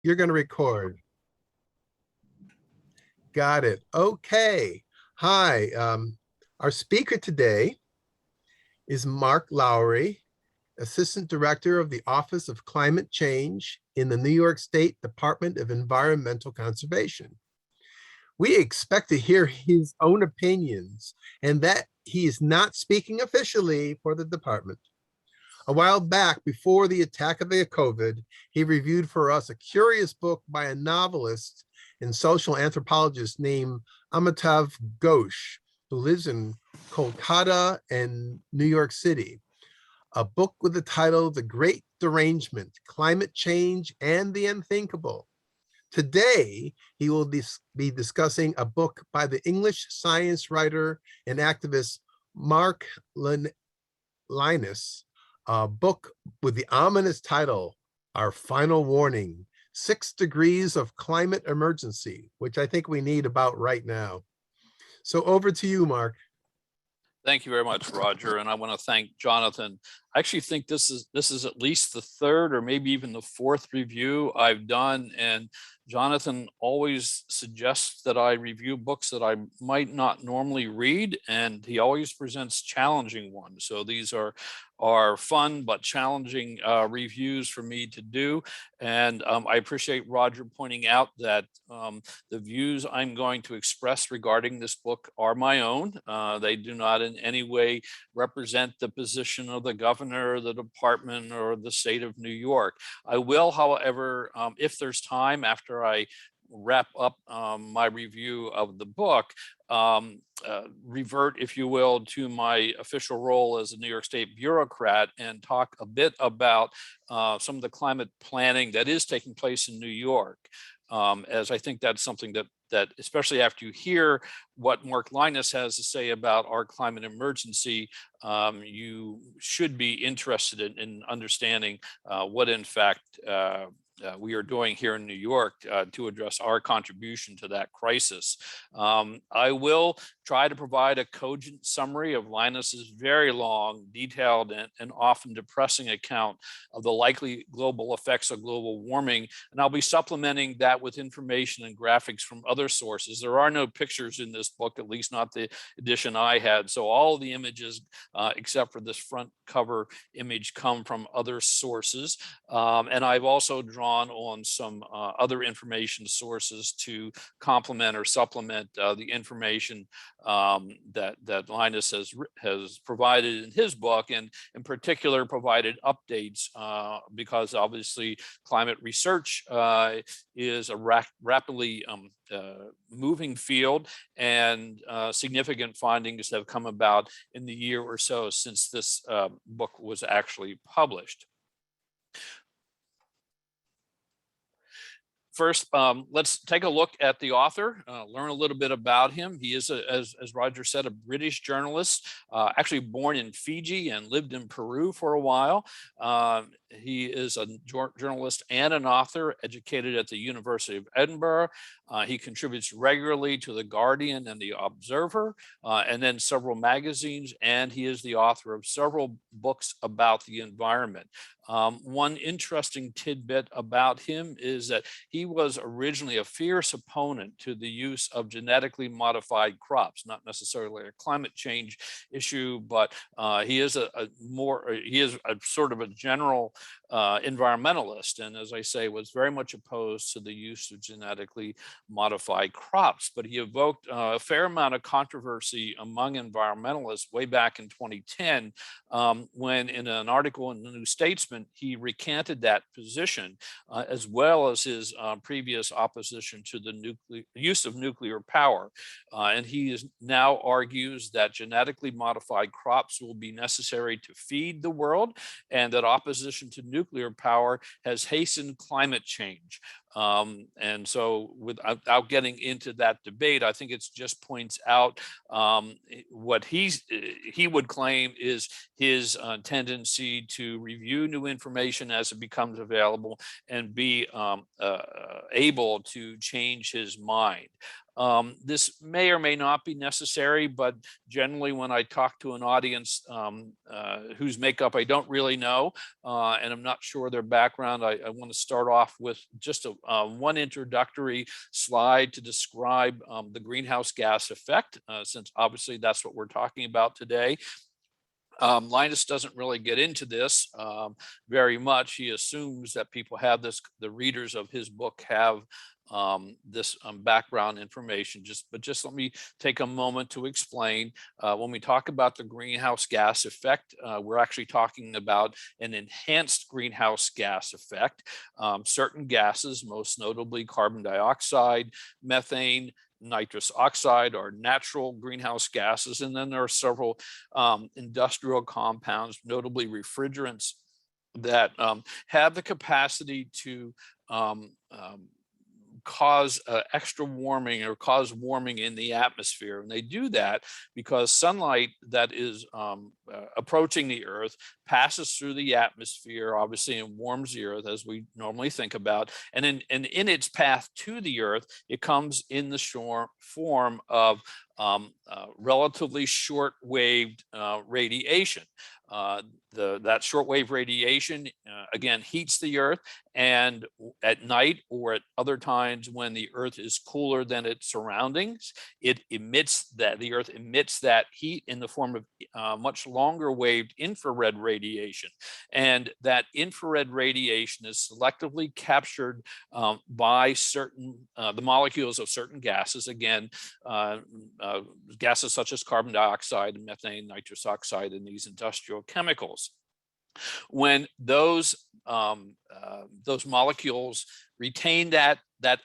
You're going to record. Got it. Okay. Hi. Our speaker today is Mark Lowery, Assistant Director of the Office of Climate Change in the New York State Department of Environmental Conservation. We expect to hear his own opinions and that he is not speaking officially for the department. A while back, before the attack of the COVID, he reviewed for us a curious book by a novelist and social anthropologist named Amitav Ghosh, who lives in Kolkata and New York City. A book with the title The Great Derangement, Climate Change and the Unthinkable. Today, he will be discussing a book by the English science writer and activist Mark Lynas, a book with the ominous title, Our Final Warning, 6 Degrees of Climate Emergency, which I think we need about right now. So over to you, Mark. Thank you very much, Roger. And I want to thank Jonathan. I actually think this is at least the third or maybe even the fourth review I've done. And Jonathan always suggests that I review books that I might not normally read, and he always presents challenging ones. So these are fun but challenging reviews for me to do. And I appreciate Roger pointing out that the views I'm going to express regarding this book are my own. They do not in any way represent the position of the governor, the department, or the state of New York. I will, however, if there's time after I wrap up my review of the book, revert, if you will, to my official role as a New York State bureaucrat and talk a bit about some of the climate planning that is taking place in New York, as I think that's something that especially after you hear what Mark Lynas has to say about our climate emergency, you should be interested in understanding what in fact we are doing here in New York to address our contribution to that crisis. I will try to provide a cogent summary of Linus's very long, detailed, and often depressing account of the likely global effects of global warming. And I'll be supplementing that with information and graphics from other sources. There are no pictures in this book, at least not the edition I had. So all of the images, except for this front cover image, come from other sources. And I've also drawn on some other information sources to complement or supplement the information that Linus has provided in his book, and in particular provided updates because obviously climate research is a rapidly moving field, and significant findings have come about in the year or so since this book was actually published. First, let's take a look at the author, learn a little bit about him. He is, as Roger said, a British journalist, actually born in Fiji and lived in Peru for a while. He is a journalist and an author, educated at the University of Edinburgh. He contributes regularly to The Guardian and The Observer, and then several magazines, and he is the author of several books about the environment. One interesting tidbit about him is that he was originally a fierce opponent to the use of genetically modified crops, not necessarily a climate change issue, but he is a sort of a general environmentalist, and as I say, was very much opposed to the use of genetically modified crops. But he evoked a fair amount of controversy among environmentalists way back in 2010, when in an article in the New Statesman, he recanted that position, as well as his previous opposition to the use of nuclear power. And he now argues that genetically modified crops will be necessary to feed the world, and that opposition to nuclear power has hastened climate change. And so without getting into that debate, I think it just points out what he would claim is his tendency to review new information as it becomes available and be able to change his mind. This may or may not be necessary, but generally when I talk to an audience whose makeup I don't really know, and I'm not sure their background, I want to start off with just one introductory slide to describe the greenhouse gas effect, since obviously that's what we're talking about today. Lynas doesn't really get into this very much. He assumes that people have this, the readers of his book have this background information. But just let me take a moment to explain. When we talk about the greenhouse gas effect, we're actually talking about an enhanced greenhouse gas effect. Certain gases, most notably carbon dioxide, methane, nitrous oxide, are natural greenhouse gases. And then there are several industrial compounds, notably refrigerants, that have the capacity to cause extra warming or cause warming in the atmosphere. And they do that because sunlight that is approaching the earth passes through the atmosphere, obviously, and warms the earth as we normally think about. And in its path to the earth, it comes in the form of relatively short-waved radiation. That shortwave radiation, again, heats the earth, and at night or at other times when the earth is cooler than its surroundings, the earth emits that heat in the form of much longer waved infrared radiation. And that infrared radiation is selectively captured by the molecules of certain gases, again, gases such as carbon dioxide and methane, nitrous oxide, and these industrial chemicals. When those molecules retain that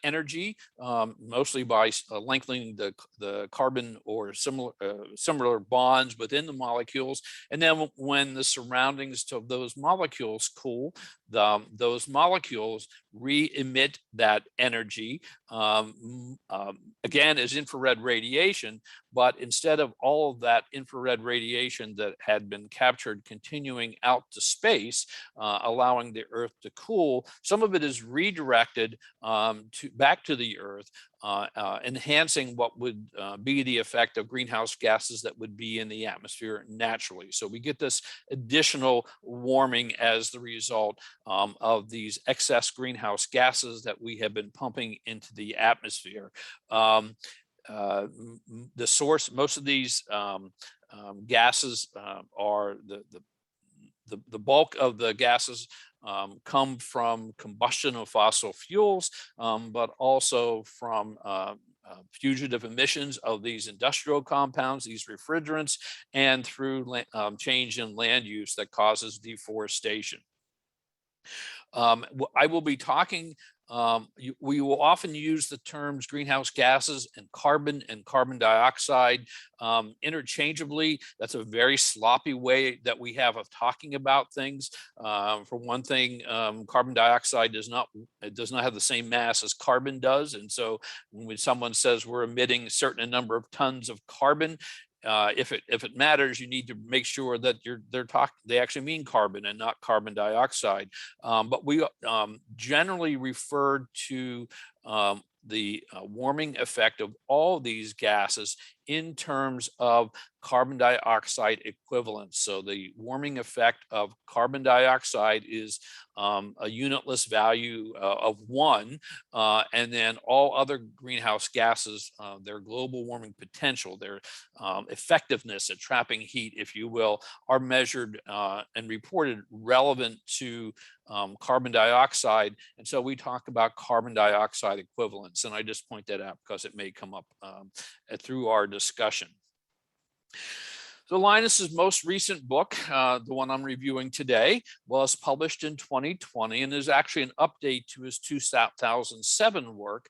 energy, mostly by lengthening the carbon or similar bonds within the molecules, and then when the surroundings of those molecules cool, those molecules re-emit that energy, again, as infrared radiation. But instead of all of that infrared radiation that had been captured continuing out to space, allowing the Earth to cool, some of it is redirected back to the Earth, enhancing what would be the effect of greenhouse gases that would be in the atmosphere naturally. So we get this additional warming as the result of these excess greenhouse gases that we have been pumping into the atmosphere. The source, most of these gases are the bulk of the gases come from combustion of fossil fuels, but also from fugitive emissions of these industrial compounds, these refrigerants, and through change in land use that causes deforestation. I will be talking, we will often use the terms greenhouse gases and carbon dioxide interchangeably. That's a very sloppy way that we have of talking about things. For one thing, carbon dioxide does not have the same mass as carbon does. And so when someone says we're emitting a certain number of tons of carbon, if it matters, you need to make sure that they actually mean carbon and not carbon dioxide. But we generally refer to the warming effect of all these gases in terms of carbon dioxide equivalents. So the warming effect of carbon dioxide is a unitless value of 1, and then all other greenhouse gases, their global warming potential, their effectiveness at trapping heat, if you will, are measured and reported relevant to carbon dioxide. And so we talk about carbon dioxide equivalents, and I just point that out because it may come up through our discussion. So Lynas's most recent book, the one I'm reviewing today, was published in 2020 and is actually an update to his 2007 work,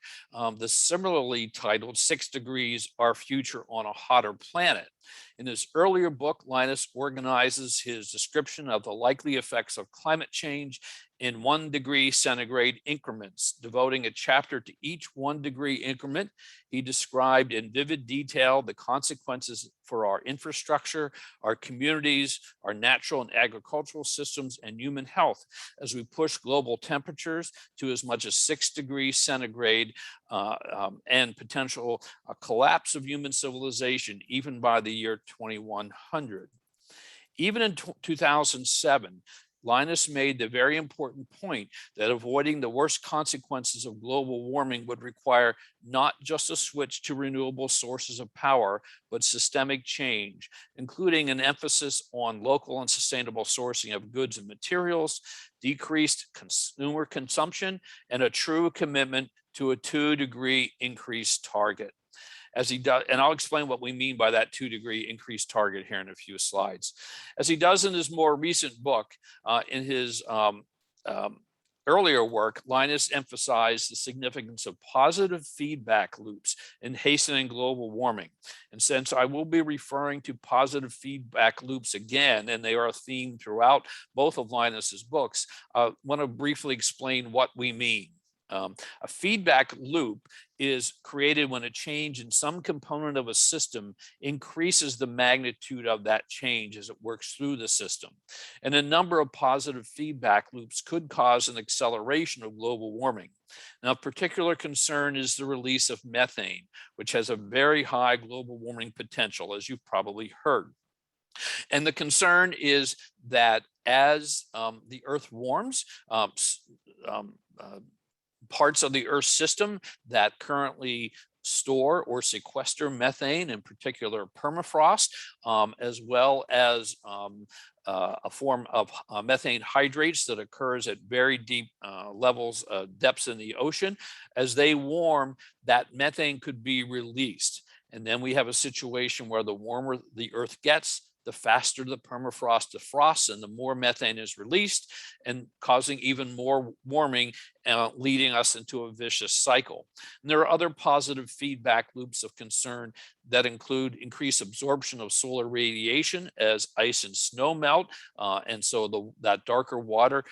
the similarly titled 6 Degrees, Our Future on a Hotter Planet. In his earlier book, Lynas organizes his description of the likely effects of climate change in 1 degree centigrade increments, devoting a chapter to each 1 degree increment. He described in vivid detail the consequences for our infrastructure, our communities, our natural and agricultural systems, and human health as we push global temperatures to as much as 6 degrees centigrade and potential collapse of human civilization even by the year 2100. Even in 2007, Lynas made the very important point that avoiding the worst consequences of global warming would require not just a switch to renewable sources of power, but systemic change, including an emphasis on local and sustainable sourcing of goods and materials, decreased consumer consumption, and a true commitment to a 2-degree increase target. As he does, and I'll explain what we mean by that 2-degree increase target here in a few slides. As he does in his more recent book, in his earlier work, Lynas emphasized the significance of positive feedback loops in hastening global warming. And since I will be referring to positive feedback loops again, and they are a theme throughout both of Lynas's books, I want to briefly explain what we mean. A feedback loop is created when a change in some component of a system increases the magnitude of that change as it works through the system. And a number of positive feedback loops could cause an acceleration of global warming. Now, of particular concern is the release of methane, which has a very high global warming potential, as you've probably heard. And the concern is that as the Earth warms, parts of the Earth's system that currently store or sequester methane, in particular permafrost, as well as a form of methane hydrates that occurs at very deep levels, depths in the ocean. As they warm, that methane could be released. And then we have a situation where the warmer the Earth gets, the faster the permafrost defrosts and the more methane is released, and causing even more warming, leading us into a vicious cycle. And there are other positive feedback loops of concern that include increased absorption of solar radiation as ice and snow melt. And so that darker water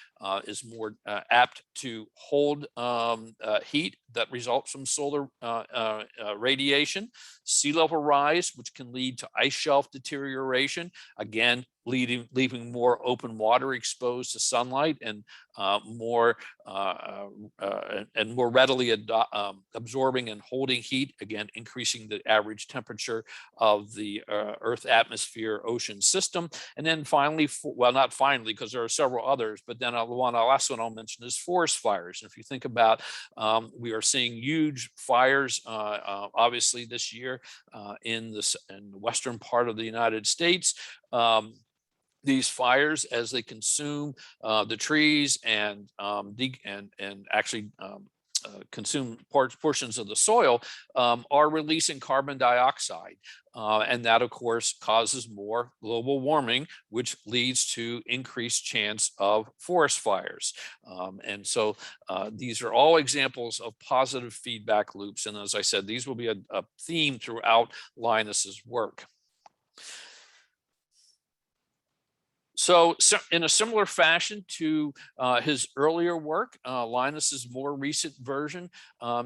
is more apt to hold heat that results from solar radiation. Sea level rise, which can lead to ice shelf deterioration, again, leaving more open water exposed to sunlight and more readily absorbing and holding heat, again, increasing the average temperature of the Earth atmosphere ocean system. And then finally, well, not finally, because there are several others, but then the last one I'll mention is forest fires. And if you think about, we are seeing huge fires, obviously this year in the western part of the United States. These fires, as they consume the trees and actually consume portions of the soil, are releasing carbon dioxide. And that, of course, causes more global warming, which leads to increased chance of forest fires. And so these are all examples of positive feedback loops. And as I said, these will be a theme throughout Lynas's work. So in a similar fashion to his earlier work, Lynas's more recent version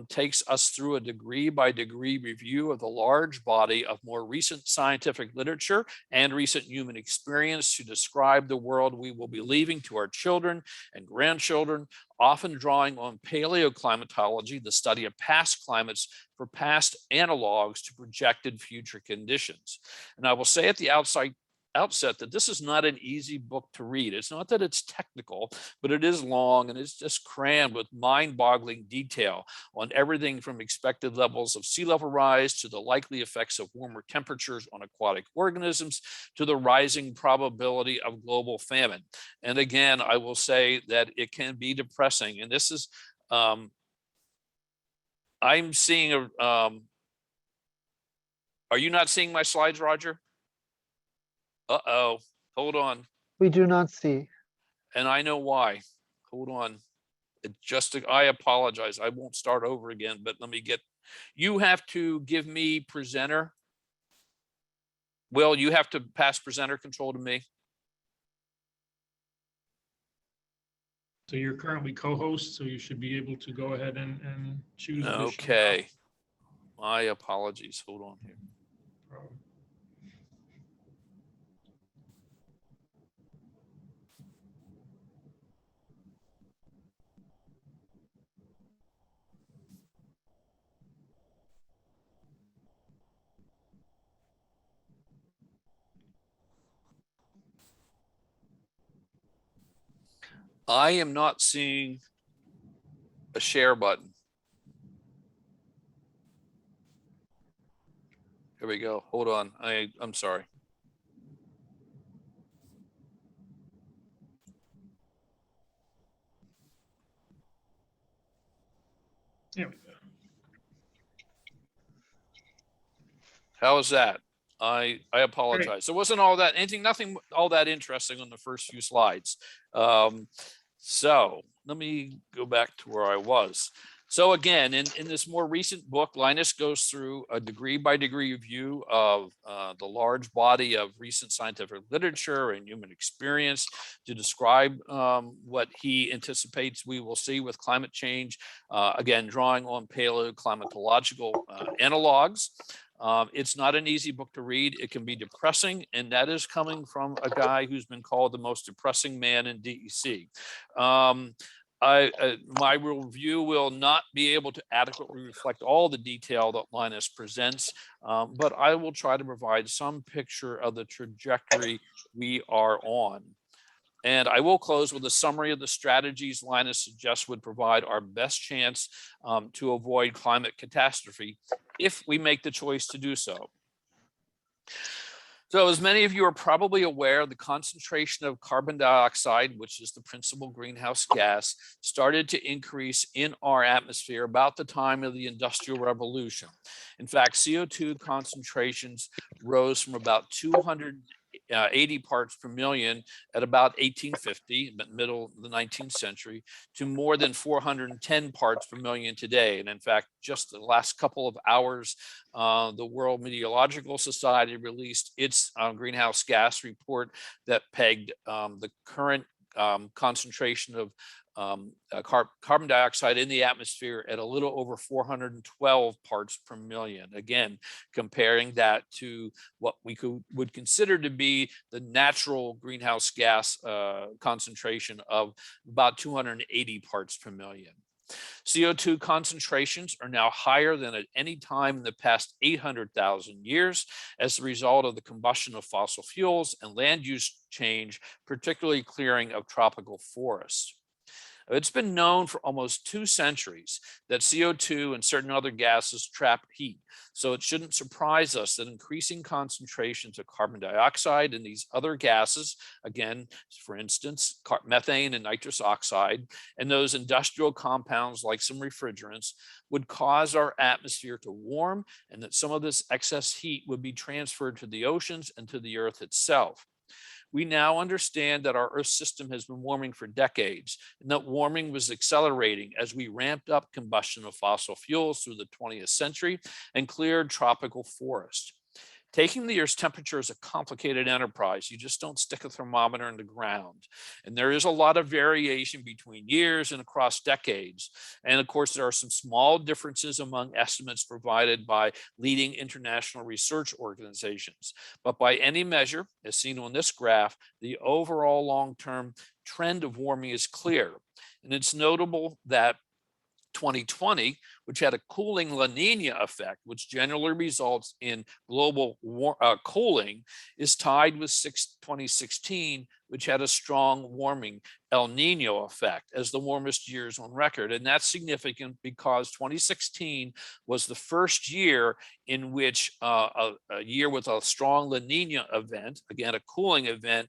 takes us through a degree-by-degree review of the large body of more recent scientific literature and recent human experience to describe the world we will be leaving to our children and grandchildren, often drawing on paleoclimatology, the study of past climates, for past analogs to projected future conditions. And I will say at the outset that this is not an easy book to read. It's not that it's technical, but it is long and it's just crammed with mind-boggling detail on everything from expected levels of sea level rise to the likely effects of warmer temperatures on aquatic organisms to the rising probability of global famine. And again, I will say that it can be depressing. And this is, I'm seeing are you not seeing my slides, Roger? Uh-oh, hold on. We do not see. And I know why. Hold on. I apologize. I won't start over again, but let me you have to give me presenter. Will, you have to pass presenter control to me. So you're currently co-host, so you should be able to go ahead and choose additional Okay. My apologies. Hold on here. topics. I am not seeing a share button. Here we go. Hold on. I'm sorry. There we go. How is that? I apologize. There wasn't nothing all that interesting on the first few slides. So let me go back to where I was. So again, in this more recent book, Lynas goes through a degree by degree view of the large body of recent scientific literature and human experience to describe what he anticipates we will see with climate change, again, drawing on paleoclimatological analogs. It's not an easy book to read. It can be depressing, and that is coming from a guy who's been called the most depressing man in DEC. My review will not be able to adequately reflect all the detail that Lynas presents, but I will try to provide some picture of the trajectory we are on. And I will close with a summary of the strategies Lynas suggests would provide our best chance to avoid climate catastrophe if we make the choice to do so. So as many of you are probably aware, the concentration of carbon dioxide, which is the principal greenhouse gas, started to increase in our atmosphere about the time of the Industrial Revolution. In fact, CO2 concentrations rose from about 280 parts per million at about 1850, middle of the 19th century, to more than 410 parts per million today. And in fact, just the last couple of hours, the World Meteorological Society released its greenhouse gas report that pegged the current concentration of carbon dioxide in the atmosphere at a little over 412 parts per million. Again, comparing that to what we would consider to be the natural greenhouse gas concentration of about 280 parts per million. CO2 concentrations are now higher than at any time in the past 800,000 years as a result of the combustion of fossil fuels and land use change, particularly clearing of tropical forests. It's been known for almost 2 centuries that CO2 and certain other gases trap heat. So it shouldn't surprise us that increasing concentrations of carbon dioxide and these other gases, again, for instance, methane and nitrous oxide, and those industrial compounds like some refrigerants, would cause our atmosphere to warm, and that some of this excess heat would be transferred to the oceans and to the earth itself. We now understand that our Earth system has been warming for decades, and that warming was accelerating as we ramped up combustion of fossil fuels through the 20th century and cleared tropical forests. Taking the Earth's temperature is a complicated enterprise. You just don't stick a thermometer in the ground. And there is a lot of variation between years and across decades. And of course, there are some small differences among estimates provided by leading international research organizations. But by any measure, as seen on this graph, the overall long-term trend of warming is clear. And it's notable that 2020, which had a cooling La Nina effect, which generally results in global cooling, is tied with 2016, which had a strong warming El Nino effect as the warmest years on record. And that's significant because 2016 was the first year in which a year with a strong La Nina event, again, a cooling event,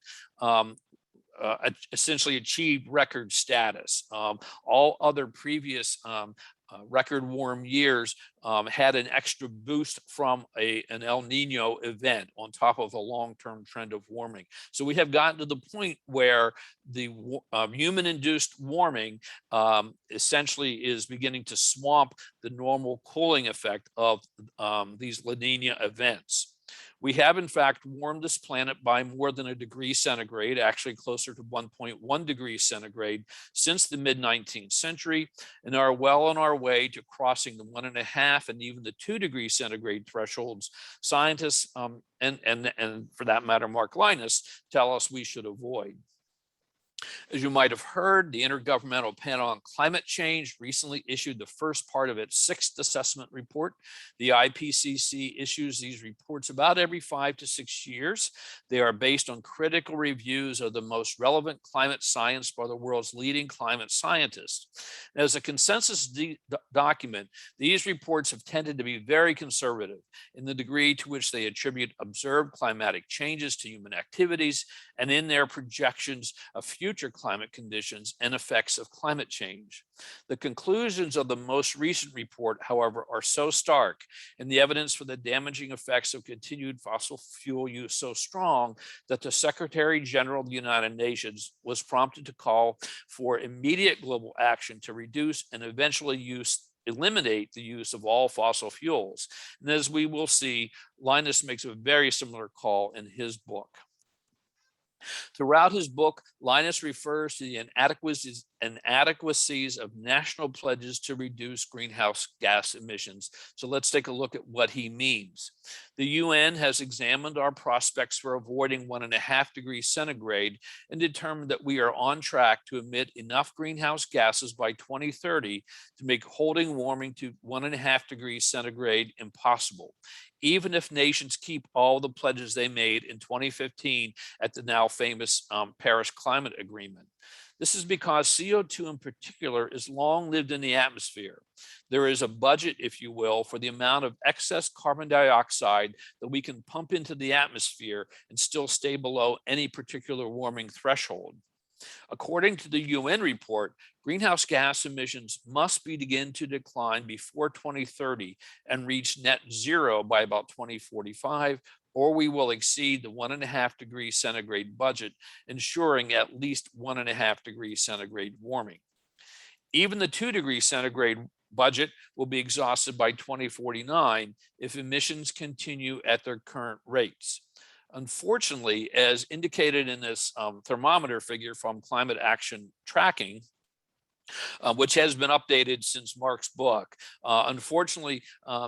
essentially achieved record status. All other previous record warm years had an extra boost from an El Nino event on top of a long-term trend of warming. So we have gotten to the point where the human-induced warming essentially is beginning to swamp the normal cooling effect of these La Nina events. We have, in fact, warmed this planet by more than a degree centigrade, actually closer to 1.1 degrees centigrade since the mid-19th century, and are well on our way to crossing the 1.5 and even the 2 degree centigrade thresholds scientists and for that matter, Mark Lynas, tell us we should avoid. As you might have heard, the Intergovernmental Panel on Climate Change recently issued the first part of its 6th assessment report. The IPCC issues these reports about every 5 to 6 years. They are based on critical reviews of the most relevant climate science by the world's leading climate scientists. As a consensus document, these reports have tended to be very conservative in the degree to which they attribute observed climatic changes to human activities and in their projections of future climate conditions and effects of climate change. The conclusions of the most recent report, however, are so stark and the evidence for the damaging effects of continued fossil fuel use so strong that the Secretary General of the United Nations was prompted to call for immediate global action to reduce and eventually eliminate the use of all fossil fuels. And as we will see, Lynas makes a very similar call in his book. Throughout his book, Lynas refers to the inadequacies of national pledges to reduce greenhouse gas emissions. So let's take a look at what he means. The UN has examined our prospects for avoiding 1.5 degrees centigrade and determined that we are on track to emit enough greenhouse gases by 2030 to make holding warming to 1.5 degrees centigrade impossible, even if nations keep all the pledges they made in 2015 at the now famous Paris Climate Agreement. This is because CO2 in particular is long lived in the atmosphere. There is a budget, if you will, for the amount of excess carbon dioxide that we can pump into the atmosphere and still stay below any particular warming threshold. According to the UN report, greenhouse gas emissions must begin to decline before 2030 and reach net zero by about 2045, or we will exceed the 1.5 degrees centigrade budget, ensuring at least 1.5 degrees centigrade warming. Even the 2 degrees centigrade budget will be exhausted by 2049 if emissions continue at their current rates. Unfortunately, as indicated in this thermometer figure from Climate Action Tracking, which has been updated since Mark's book, unfortunately,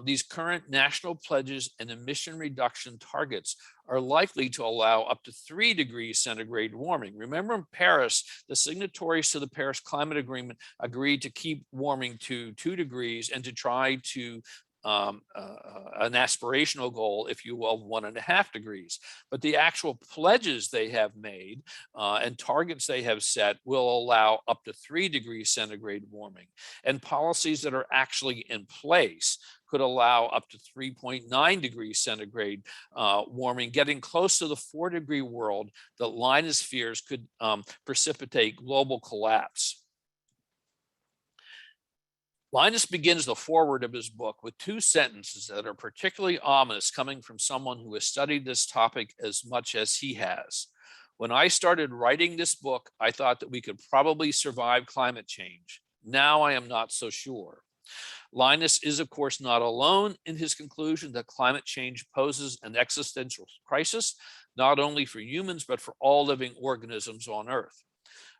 these current national pledges and emission reduction targets are likely to allow up to 3 degrees centigrade warming. Remember, in Paris, the signatories to the Paris Climate Agreement agreed to keep warming to 2 degrees and to try to an aspirational goal, if you will, of 1.5 degrees. But the actual pledges they have made and targets they have set will allow up to 3 degrees centigrade warming. And policies that are actually in place could allow up to 3.9 degrees centigrade warming, getting close to the 4-degree world that Lynas fears could precipitate global collapse. Lynas begins the foreword of his book with 2 sentences that are particularly ominous, coming from someone who has studied this topic as much as he has. When I started writing this book, I thought that we could probably survive climate change. Now I am not so sure. Lynas is, of course, not alone in his conclusion that climate change poses an existential crisis, not only for humans, but for all living organisms on Earth.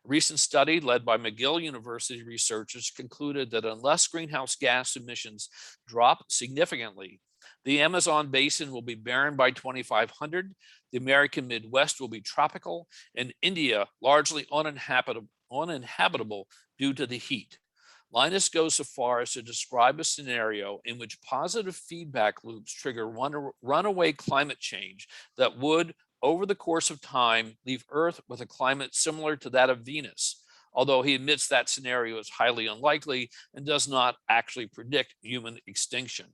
A recent study led by McGill University researchers concluded that unless greenhouse gas emissions drop significantly, the Amazon basin will be barren by 2500, the American Midwest will be tropical, and India largely uninhabitable due to the heat. Lynas goes so far as to describe a scenario in which positive feedback loops trigger runaway climate change that would, over the course of time, leave Earth with a climate similar to that of Venus, although he admits that scenario is highly unlikely and does not actually predict human extinction.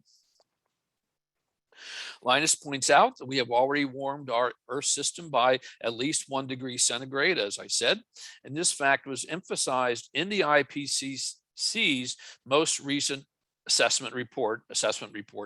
Lynas points out that we have already warmed our Earth system by at least 1 degree centigrade, as I said, and this fact was emphasized in the IPCC's most recent assessment report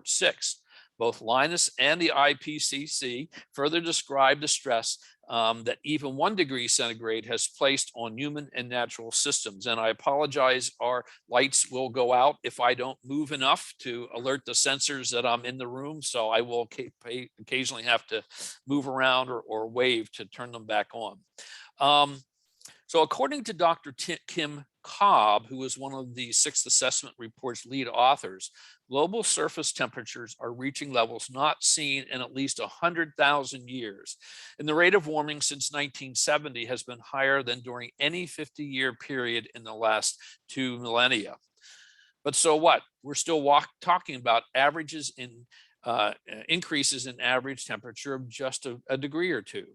6. Both Lynas and the IPCC further describe the stress that even 1 degree centigrade has placed on human and natural systems. And I apologize, our lights will go out if I don't move enough to alert the sensors that I'm in the room. So I will occasionally have to move around or wave to turn them back on. So according to Dr. Kim Cobb, who is one of the Sixth Assessment Report's lead authors, global surface temperatures are reaching levels not seen in at least 100,000 years. And the rate of warming since 1970 has been higher than during any 50-year period in the last 2 millennia. But so what? We're still talking about averages in increases in average temperature of just a degree or two.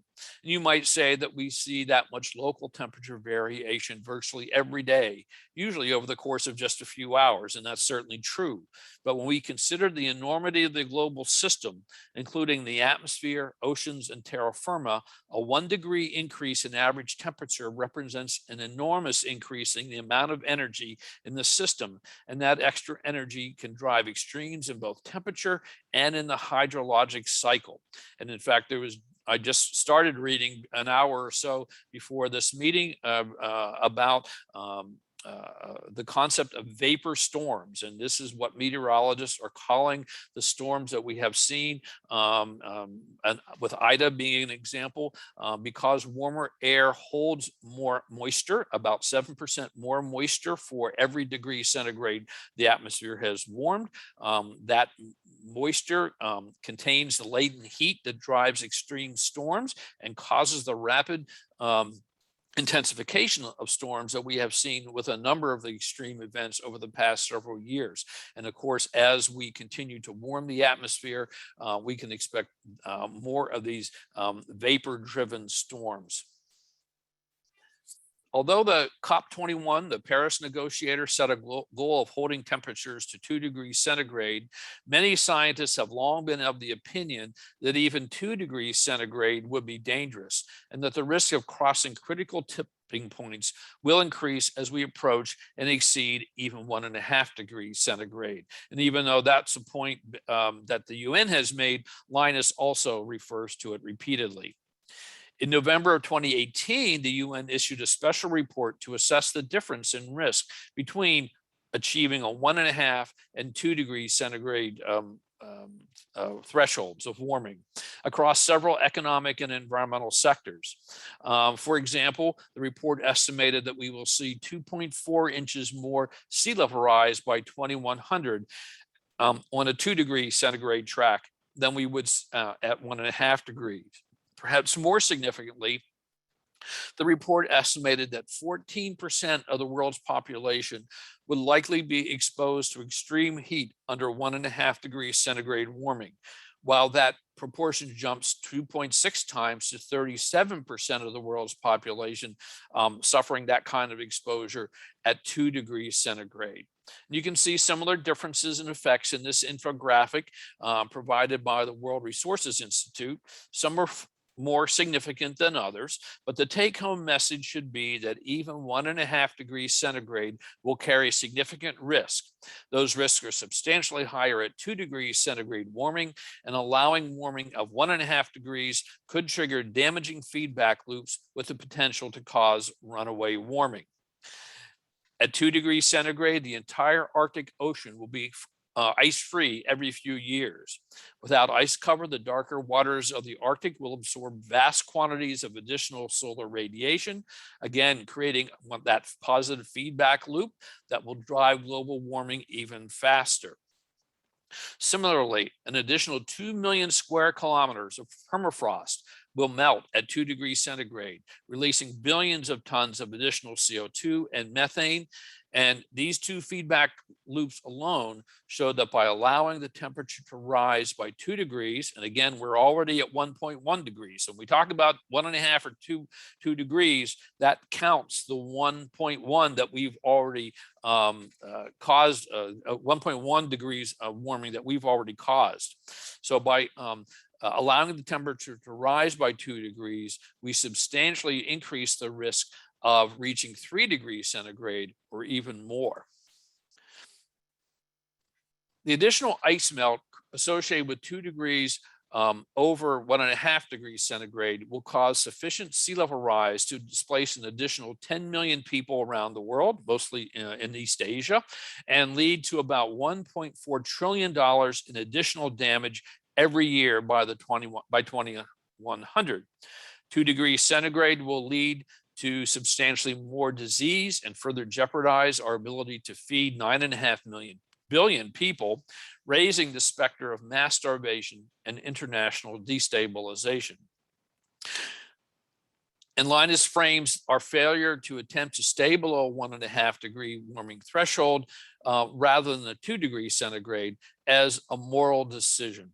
And you might say that we see that much local temperature variation virtually every day, usually over the course of just a few hours, and that's certainly true. But when we consider the enormity of the global system, including the atmosphere, oceans, and terra firma, a 1 degree increase in average temperature represents an enormous increase in the amount of energy in the system, and that extra energy can drive extremes in both temperature and in the hydrologic cycle. And in fact, I just started reading an hour or so before this meeting about the concept of vapor storms. And this is what meteorologists are calling the storms that we have seen, and with Ida being an example, because warmer air holds more moisture, about 7% more moisture for every degree centigrade the atmosphere has warmed. That moisture contains the latent heat that drives extreme storms and causes the rapid intensification of storms that we have seen with a number of the extreme events over the past several years. And of course, as we continue to warm the atmosphere, we can expect more of these vapor-driven storms. Although the COP21, the Paris negotiator, set a goal of holding temperatures to 2 degrees centigrade, many scientists have long been of the opinion that even 2 degrees centigrade would be dangerous, and that the risk of crossing critical tipping points will increase as we approach and exceed even 1.5 degrees centigrade. And even though that's a point that the UN has made, Lynas also refers to it repeatedly. In November of 2018, the UN issued a special report to assess the difference in risk between achieving a 1.5 and 2 degrees centigrade thresholds of warming across several economic and environmental sectors. For example, the report estimated that we will see 2.4 inches more sea level rise by 2100 on a 2 degree centigrade track than we would at 1.5 degrees. Perhaps more significantly, the report estimated that 14% of the world's population would likely be exposed to extreme heat under 1.5 degrees centigrade warming, while that proportion jumps 2.6 times to 37% of the world's population suffering that kind of exposure at 2 degrees centigrade. You can see similar differences and effects in this infographic provided by the World Resources Institute. Some are more significant than others, but the take-home message should be that even 1.5 degrees centigrade will carry significant risk. Those risks are substantially higher at 2 degrees centigrade warming, and allowing warming of 1.5 degrees could trigger damaging feedback loops with the potential to cause runaway warming. At 2 degrees centigrade, the entire Arctic Ocean will be ice-free every few years. Without ice cover, the darker waters of the Arctic will absorb vast quantities of additional solar radiation, again, creating that positive feedback loop that will drive global warming even faster. Similarly, an additional 2 million square kilometers of permafrost will melt at 2 degrees centigrade, releasing billions of tons of additional CO2 and methane. And these two feedback loops alone show that by allowing the temperature to rise by 2 degrees, and again, we're already at 1.1 degrees. So when we talk about 1.5 or 2 degrees, that counts the 1.1 that we've already caused, 1.1 degrees of warming that we've already caused. So by allowing the temperature to rise by 2 degrees, we substantially increase the risk of reaching 3 degrees centigrade or even more. The additional ice melt associated with 2 degrees over 1.5 degrees centigrade will cause sufficient sea level rise to displace an additional 10 million people around the world, mostly in East Asia, and lead to about $1.4 trillion in additional damage every year by 2100. 2 degrees centigrade will lead to substantially more disease and further jeopardize our ability to feed 9.5 billion people, raising the specter of mass starvation and international destabilization. And Lynas frames our failure to attempt to stay below 1.5 degree warming threshold rather than the 2 degrees centigrade as a moral decision.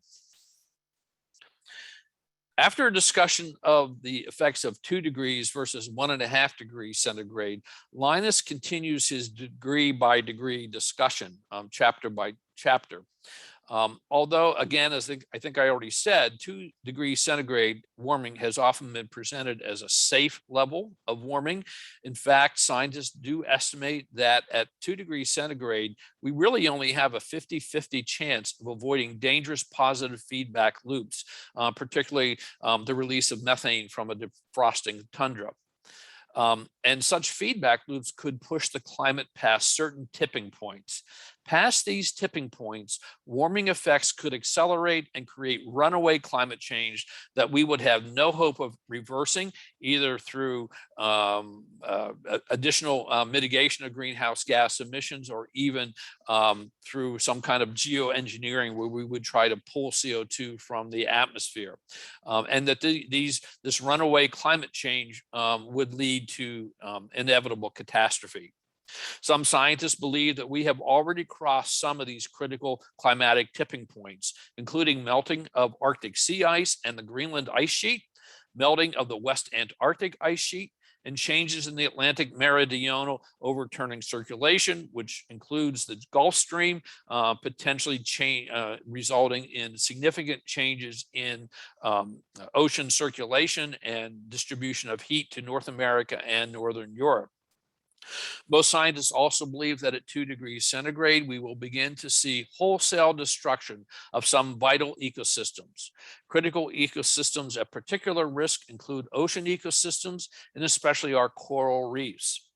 After a discussion of the effects of 2 degrees versus 1.5 degrees centigrade, Lynas continues his degree by degree discussion, chapter by chapter. Although, again, as I think I already said, 2 degrees centigrade warming has often been presented as a safe level of warming. In fact, scientists do estimate that at 2 degrees centigrade, we really only have a 50-50 chance of avoiding dangerous positive feedback loops, particularly the release of methane from a defrosting tundra. And such feedback loops could push the climate past certain tipping points. Past these tipping points, warming effects could accelerate and create runaway climate change that we would have no hope of reversing, either through additional mitigation of greenhouse gas emissions or even through some kind of geoengineering where we would try to pull CO2 from the atmosphere. And that this runaway climate change would lead to inevitable catastrophe. Some scientists believe that we have already crossed some of these critical climatic tipping points, including melting of Arctic sea ice and the Greenland ice sheet, melting of the West Antarctic ice sheet, and changes in the Atlantic meridional overturning circulation, which includes the Gulf Stream, potentially resulting in significant changes in ocean circulation and distribution of heat to North America and Northern Europe. Most scientists also believe that at 2 degrees centigrade, we will begin to see wholesale destruction of some vital ecosystems. Critical ecosystems at particular risk include ocean ecosystems and especially our coral reefs.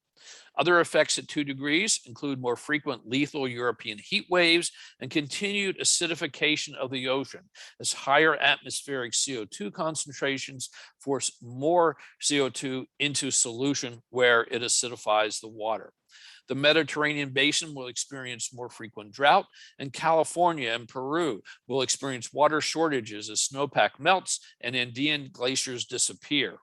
Other effects at 2 degrees include more frequent lethal European heat waves and continued acidification of the ocean as higher atmospheric CO2 concentrations force more CO2 into solution where it acidifies the water. The Mediterranean basin will experience more frequent drought, and California and Peru will experience water shortages as snowpack melts and Andean glaciers disappear.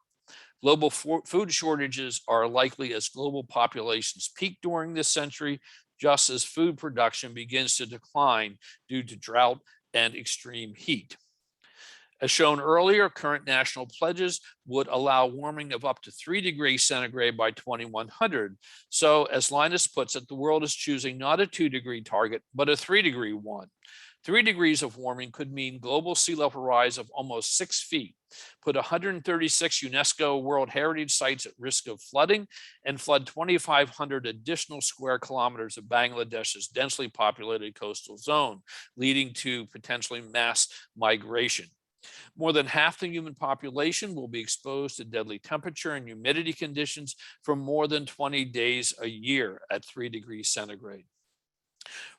Global food shortages are likely as global populations peak during this century, just as food production begins to decline due to drought and extreme heat. As shown earlier, current national pledges would allow warming of up to 3 degrees centigrade by 2100. So, as Lynas puts it, the world is choosing not a 2 degree target, but a 3 degree one. 3 degrees of warming could mean global sea level rise of almost 6 feet, put 136 UNESCO World Heritage Sites at risk of flooding, and flood 2,500 additional square kilometers of Bangladesh's densely populated coastal zone, leading to potentially mass migration. More than half the human population will be exposed to deadly temperature and humidity conditions for more than 20 days a year at 3 degrees centigrade.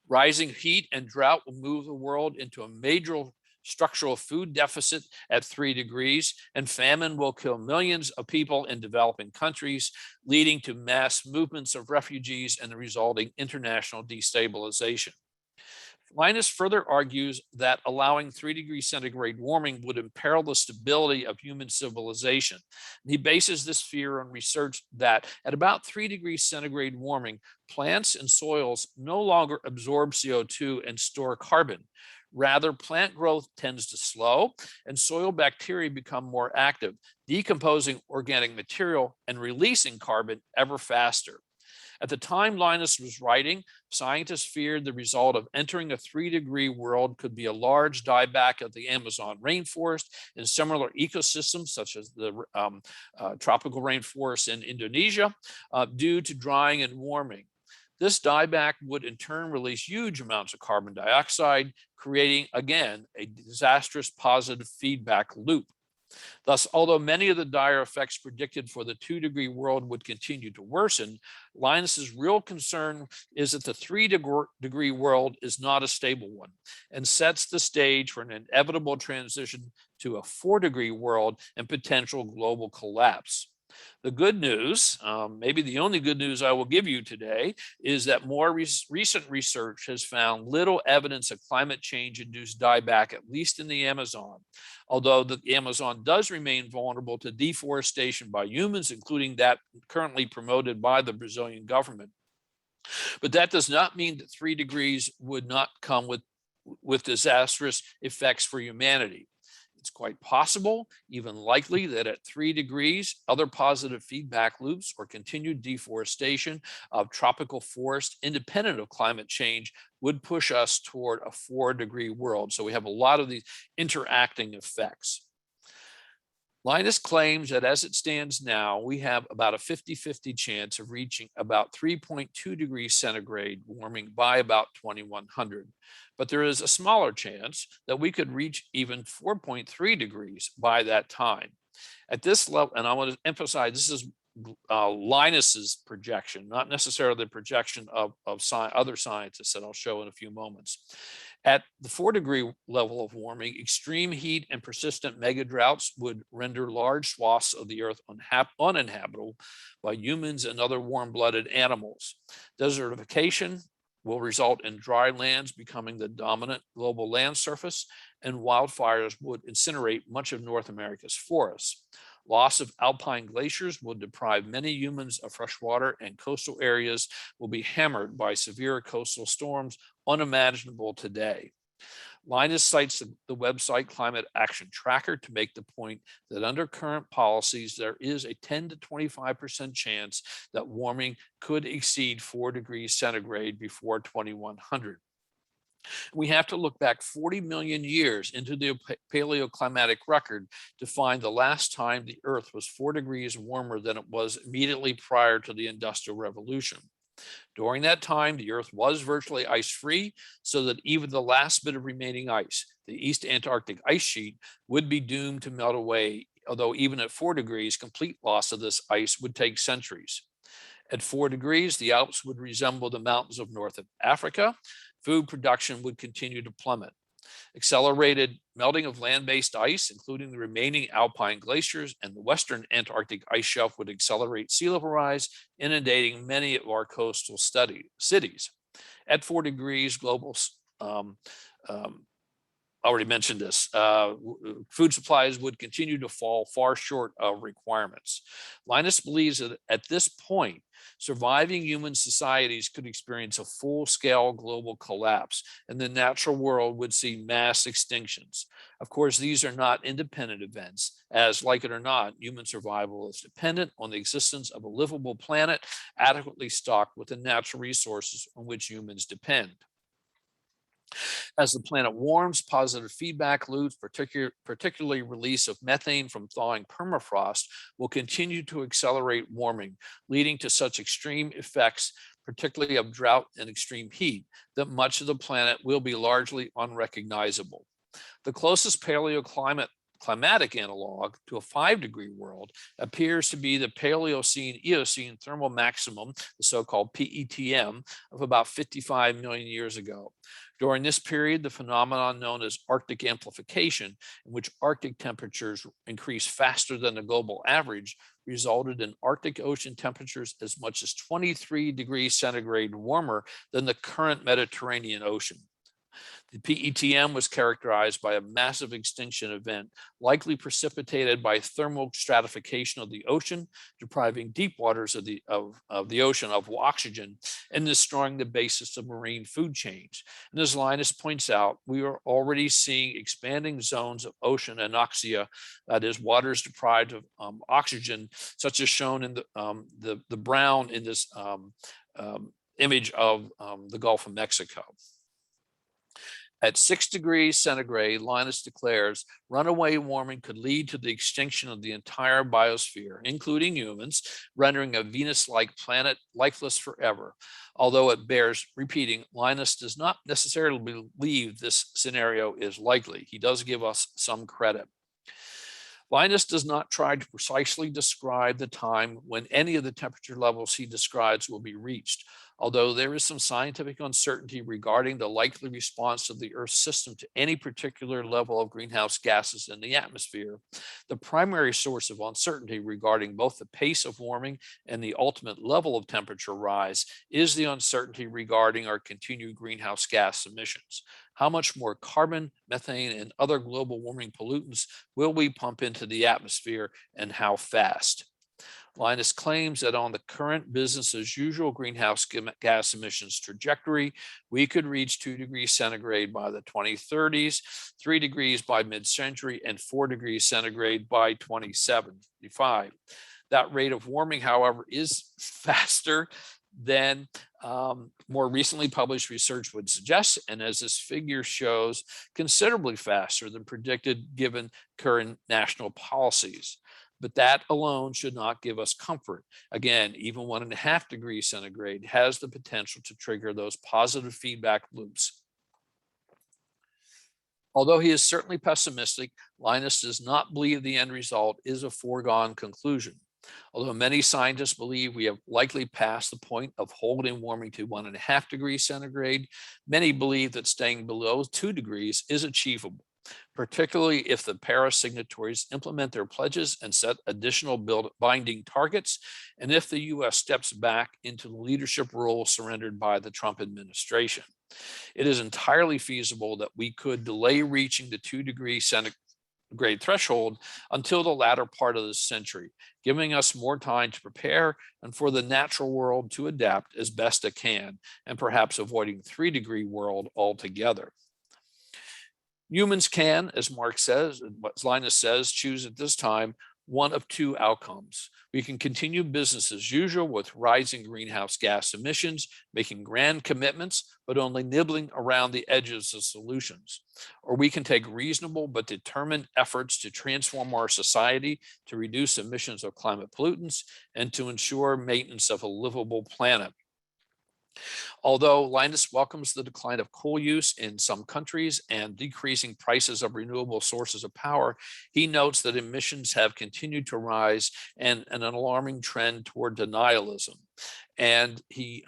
Rising heat and drought will move the world into a major structural food deficit at 3 degrees, and famine will kill millions of people in developing countries, leading to mass movements of refugees and the resulting international destabilization. Lynas further argues that allowing 3 degrees centigrade warming would imperil the stability of human civilization. And he bases this fear on research that at about 3 degrees centigrade warming, plants and soils no longer absorb CO2 and store carbon. Rather, plant growth tends to slow and soil bacteria become more active, decomposing organic material and releasing carbon ever faster. At the time Lynas was writing, scientists feared the result of entering a 3 degree world could be a large dieback of the Amazon rainforest and similar ecosystems such as the tropical rainforest in Indonesia due to drying and warming. This dieback would in turn release huge amounts of carbon dioxide, creating, again, a disastrous positive feedback loop. Thus, although many of the dire effects predicted for the 2-degree world would continue to worsen, Linus's real concern is that the 3-degree world is not a stable one and sets the stage for an inevitable transition to a 4-degree world and potential global collapse. The good news, maybe the only good news I will give you today, is that more recent research has found little evidence of climate change induced dieback, at least in the Amazon. Although the Amazon does remain vulnerable to deforestation by humans, including that currently promoted by the Brazilian government. But that does not mean that 3 degrees would not come with disastrous effects for humanity. It's quite possible, even likely, that at 3 degrees, other positive feedback loops or continued deforestation of tropical forest independent of climate change would push us toward a 4-degree world. So we have a lot of these interacting effects. Lynas claims that as it stands now, we have about a 50-50 chance of reaching about 3.2 degrees centigrade warming by about 2100. But there is a smaller chance that we could reach even 4.3 degrees by that time. At this level, and I want to emphasize, this is Linus's projection, not necessarily the projection of other scientists that I'll show in a few moments. At the 4-degree level of warming, extreme heat and persistent mega droughts would render large swaths of the earth uninhabitable by humans and other warm-blooded animals. Desertification will result in dry lands becoming the dominant global land surface, and wildfires would incinerate much of North America's forests. Loss of alpine glaciers will deprive many humans of fresh water, and coastal areas will be hammered by severe coastal storms unimaginable today. Lynas cites the website Climate Action Tracker to make the point that under current policies, there is a 10 to 25% chance that warming could exceed 4 degrees centigrade before 2100. We have to look back 40 million years into the paleoclimatic record to find the last time the Earth was 4 degrees warmer than it was immediately prior to the Industrial Revolution. During that time, the Earth was virtually ice-free, so that even the last bit of remaining ice, the East Antarctic ice sheet, would be doomed to melt away, although even at 4 degrees, complete loss of this ice would take centuries. At 4 degrees, the Alps would resemble the mountains of North Africa. Food production would continue to plummet. Accelerated melting of land-based ice, including the remaining alpine glaciers and the western Antarctic ice shelf, would accelerate sea level rise, inundating many of our coastal cities. At 4 degrees, global already mentioned this, food supplies would continue to fall far short of requirements. Lynas believes that at this point, surviving human societies could experience a full-scale global collapse, and the natural world would see mass extinctions. Of course, these are not independent events, as, like it or not, human survival is dependent on the existence of a livable planet adequately stocked with the natural resources on which humans depend. As the planet warms, positive feedback loops, particularly release of methane from thawing permafrost, will continue to accelerate warming, leading to such extreme effects, particularly of drought and extreme heat, that much of the planet will be largely unrecognizable. The closest paleoclimatic analog to a 5-degree world appears to be the Paleocene-Eocene thermal maximum, the so-called PETM, of about 55 million years ago. During this period, the phenomenon known as Arctic amplification, in which Arctic temperatures increase faster than the global average, resulted in Arctic Ocean temperatures as much as 23 degrees centigrade warmer than the current Mediterranean Ocean. The PETM was characterized by a massive extinction event, likely precipitated by thermal stratification of the ocean, depriving deep waters of the ocean of oxygen and destroying the basis of marine food chains. And as Lynas points out, we are already seeing expanding zones of ocean anoxia, that is, waters deprived of oxygen, such as shown in the brown in this image of the Gulf of Mexico. At 6 degrees centigrade, Lynas declares, runaway warming could lead to the extinction of the entire biosphere, including humans, rendering a Venus-like planet lifeless forever. Although it bears repeating, Lynas does not necessarily believe this scenario is likely. He does give us some credit. Lynas does not try to precisely describe the time when any of the temperature levels he describes will be reached. Although there is some scientific uncertainty regarding the likely response of the Earth's system to any particular level of greenhouse gases in the atmosphere, the primary source of uncertainty regarding both the pace of warming and the ultimate level of temperature rise is the uncertainty regarding our continued greenhouse gas emissions. How much more carbon, methane, and other global warming pollutants will we pump into the atmosphere, and how fast? Lynas claims that on the current business as usual greenhouse gas emissions trajectory, we could reach 2 degrees centigrade by the 2030s, 3 degrees by mid-century, and 4 degrees centigrade by 2075. That rate of warming, however, is faster than more recently published research would suggest, and as this figure shows, considerably faster than predicted given current national policies. But that alone should not give us comfort. Again, even 1.5 degrees centigrade has the potential to trigger those positive feedback loops. Although he is certainly pessimistic, Lynas does not believe the end result is a foregone conclusion. Although many scientists believe we have likely passed the point of holding warming to 1.5 degrees centigrade, many believe that staying below 2 degrees is achievable, particularly if the Paris signatories implement their pledges and set additional binding targets, and if the US steps back into the leadership role surrendered by the Trump administration. It is entirely feasible that we could delay reaching the 2 degrees centigrade threshold until the latter part of this century, giving us more time to prepare and for the natural world to adapt as best it can, and perhaps avoiding 3-degree world altogether. Humans can, as Mark says, what Lynas says, choose at this time one of two outcomes. We can continue business as usual with rising greenhouse gas emissions, making grand commitments, but only nibbling around the edges of solutions. Or we can take reasonable but determined efforts to transform our society to reduce emissions of climate pollutants and to ensure maintenance of a livable planet. Although Lynas welcomes the decline of coal use in some countries and decreasing prices of renewable sources of power, he notes that emissions have continued to rise and an alarming trend toward denialism. And he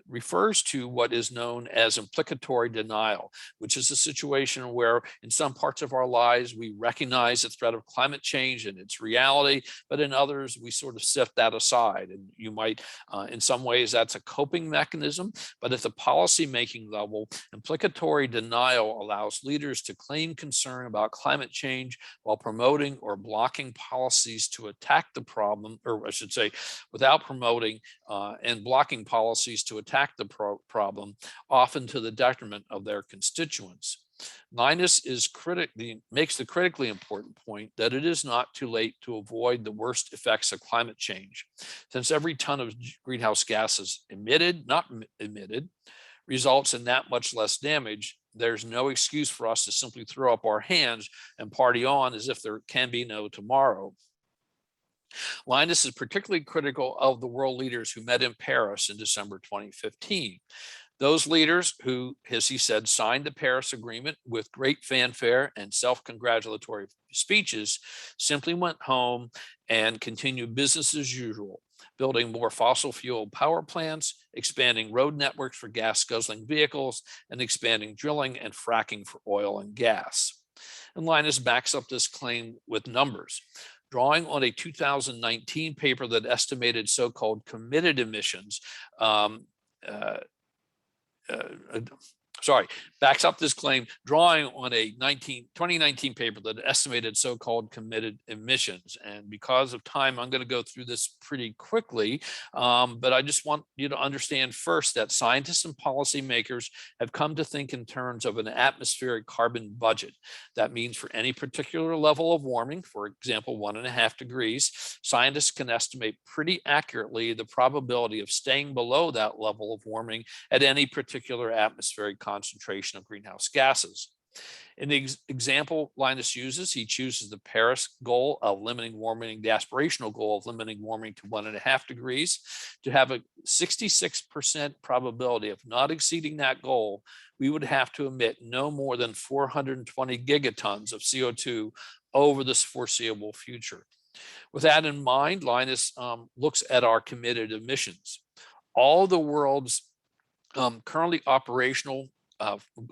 refers to what is known as implicatory denial, which is a situation where in some parts of our lives we recognize the threat of climate change and its reality, but in others we sort of sift that aside. And you might, in some ways, that's a coping mechanism, but at the policy-making level, implicatory denial allows leaders to claim concern about climate change while promoting or blocking policies to attack the problem, or I should say, without promoting and blocking policies to attack the problem, often to the detriment of their constituents. Lynas makes the critically important point that it is not too late to avoid the worst effects of climate change. Since every ton of greenhouse gases emitted, not emitted, results in that much less damage, there's no excuse for us to simply throw up our hands and party on as if there can be no tomorrow. Lynas is particularly critical of the world leaders who met in Paris in December 2015. Those leaders who, as he said, signed the Paris Agreement with great fanfare and self-congratulatory speeches simply went home and continued business as usual, building more fossil fuel power plants, expanding road networks for gas-guzzling vehicles, and expanding drilling and fracking for oil and gas. And Lynas backs up this claim with numbers. Drawing on a 2019 paper that estimated so-called committed emissions, backs up this claim, drawing on a 2019 paper that estimated so-called committed emissions. And because of time, I'm going to go through this pretty quickly, but I just want you to understand first that scientists and policymakers have come to think in terms of an atmospheric carbon budget. That means for any particular level of warming, for example, 1.5 degrees, scientists can estimate pretty accurately the probability of staying below that level of warming at any particular atmospheric concentration of greenhouse gases. In the example Lynas uses, he chooses the Paris goal of limiting warming, the aspirational goal of limiting warming to 1.5 degrees. To have a 66% probability of not exceeding that goal, we would have to emit no more than 420 gigatons of CO2 over this foreseeable future. With that in mind, Lynas looks at our committed emissions. All the world's currently operational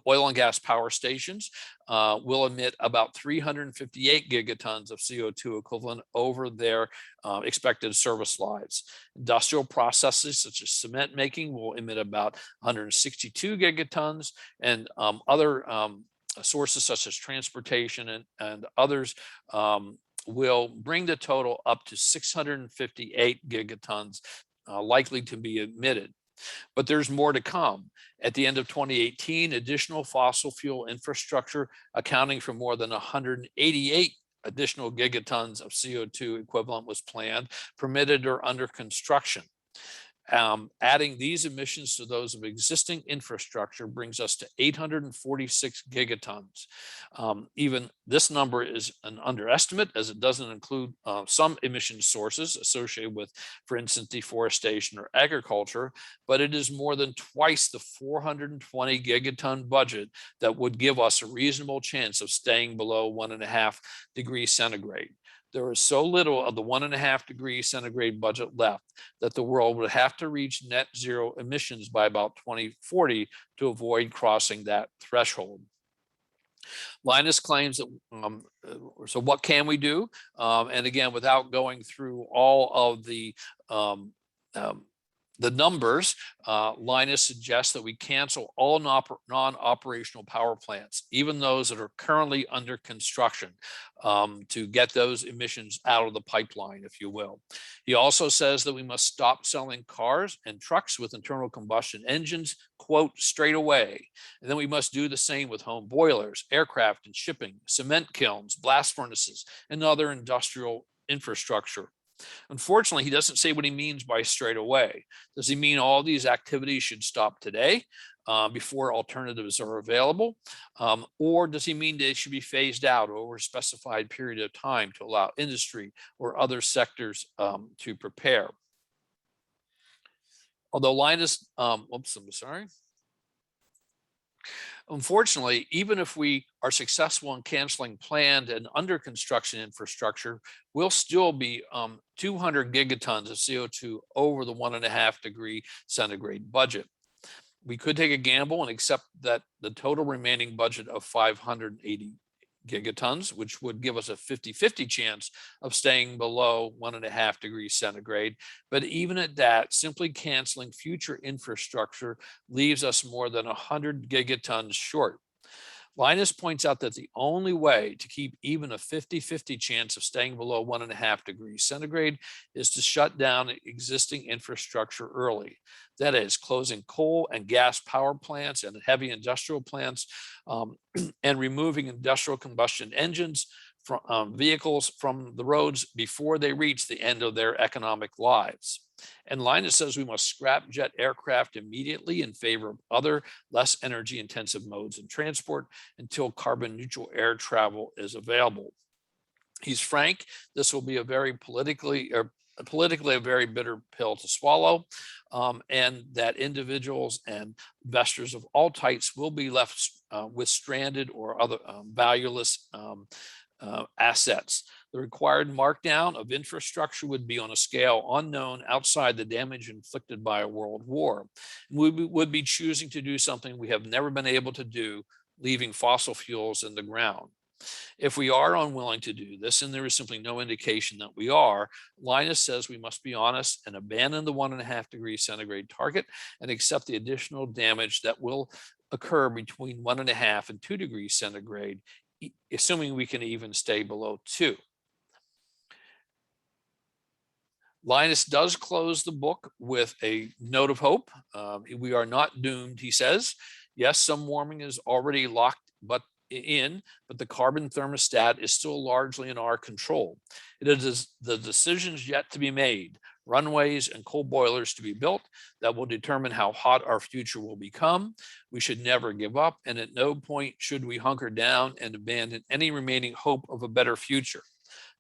oil and gas power stations will emit about 358 gigatons of CO2 equivalent over their expected service lives. Industrial processes such as cement making will emit about 162 gigatons, and other sources such as transportation and others will bring the total up to 658 gigatons likely to be emitted. But there's more to come. At the end of 2018, additional fossil fuel infrastructure accounting for more than 188 additional gigatons of CO2 equivalent was planned, permitted, or under construction. Adding these emissions to those of existing infrastructure brings us to 846 gigatons. Even this number is an underestimate, as it doesn't include some emission sources associated with, for instance, deforestation or agriculture, but it is more than twice the 420 gigaton budget that would give us a reasonable chance of staying below 1.5 degrees centigrade. There is so little of the 1.5 degrees centigrade budget left that the world would have to reach net zero emissions by about 2040 to avoid crossing that threshold. Lynas claims that, so what can we do? And again, without going through all of the numbers, Lynas suggests that we cancel all non-operational power plants, even those that are currently under construction, to get those emissions out of the pipeline, if you will. He also says that we must stop selling cars and trucks with internal combustion engines, quote, straight away. And then we must do the same with home boilers, aircraft and shipping, cement kilns, blast furnaces, and other industrial infrastructure. Unfortunately, he doesn't say what he means by straight away. Does he mean all these activities should stop today before alternatives are available? Or does he mean they should be phased out over a specified period of time to allow industry or other sectors to prepare? Although Lynas, oops, I'm sorry. Unfortunately, even if we are successful in canceling planned and under construction infrastructure, we'll still be 200 gigatons of CO2 over the 1.5 degree centigrade budget. We could take a gamble and accept that the total remaining budget of 580 gigatons, which would give us a 50-50 chance of staying below 1.5 degrees centigrade. But even at that, simply canceling future infrastructure leaves us more than 100 gigatons short. Lynas points out that the only way to keep even a 50-50 chance of staying below 1.5 degrees centigrade is to shut down existing infrastructure early. That is, closing coal and gas power plants and heavy industrial plants, and removing industrial combustion engines from vehicles from the roads before they reach the end of their economic lives. And Lynas says we must scrap jet aircraft immediately in favor of other less energy intensive modes of transport until carbon neutral air travel is available. He's frank, this will be a very politically a very bitter pill to swallow, and that individuals and investors of all types will be left with stranded or other valueless assets. The required markdown of infrastructure would be on a scale unknown outside the damage inflicted by a world war. We would be choosing to do something we have never been able to do, leaving fossil fuels in the ground. If we are unwilling to do this, and there is simply no indication that we are, Lynas says we must be honest and abandon the 1.5 degrees centigrade target and accept the additional damage that will occur between 1.5 and 2 degrees centigrade, assuming we can even stay below 2. Lynas does close the book with a note of hope. We are not doomed, he says. Yes, some warming is already locked but the carbon thermostat is still largely in our control. It is the decisions yet to be made. runways, and coal boilers to be built that will determine how hot our future will become. We should never give up, and at no point should we hunker down and abandon any remaining hope of a better future.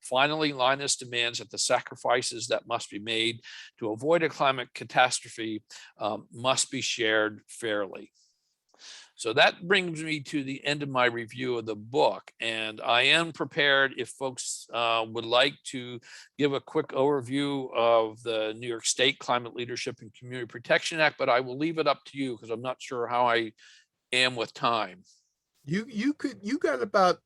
Finally, Lynas demands that the sacrifices that must be made to avoid a climate catastrophe must be shared fairly. So that brings me to the end of my review of the book. And I am prepared if folks would like to give a quick overview of the New York State Climate Leadership and Community Protection Act, but I will leave it up to you because I'm not sure how I am with time. You got about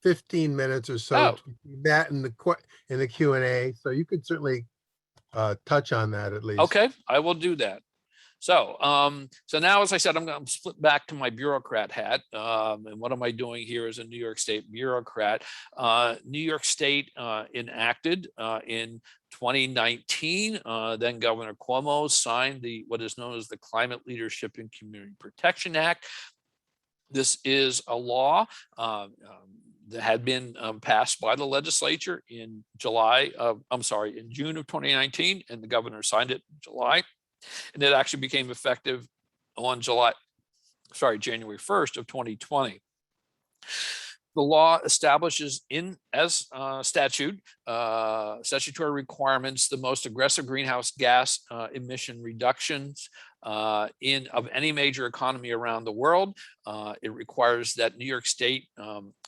15 minutes or so Oh. between that and the Q&A. So you could certainly touch on that at least. Okay, I will do that. So, so now, as I said, I'm going to split back to my bureaucrat hat. And what am I doing here as a New York State bureaucrat? New York State enacted in 2019, then Governor Cuomo signed what is known as the Climate Leadership and Community Protection Act. This is a law that had been passed by the legislature in June of 2019, and the governor signed it in July. And it actually became effective on January 1st of 2020. The law establishes statutory requirements, the most aggressive greenhouse gas emission reductions of any major economy around the world. It requires that New York State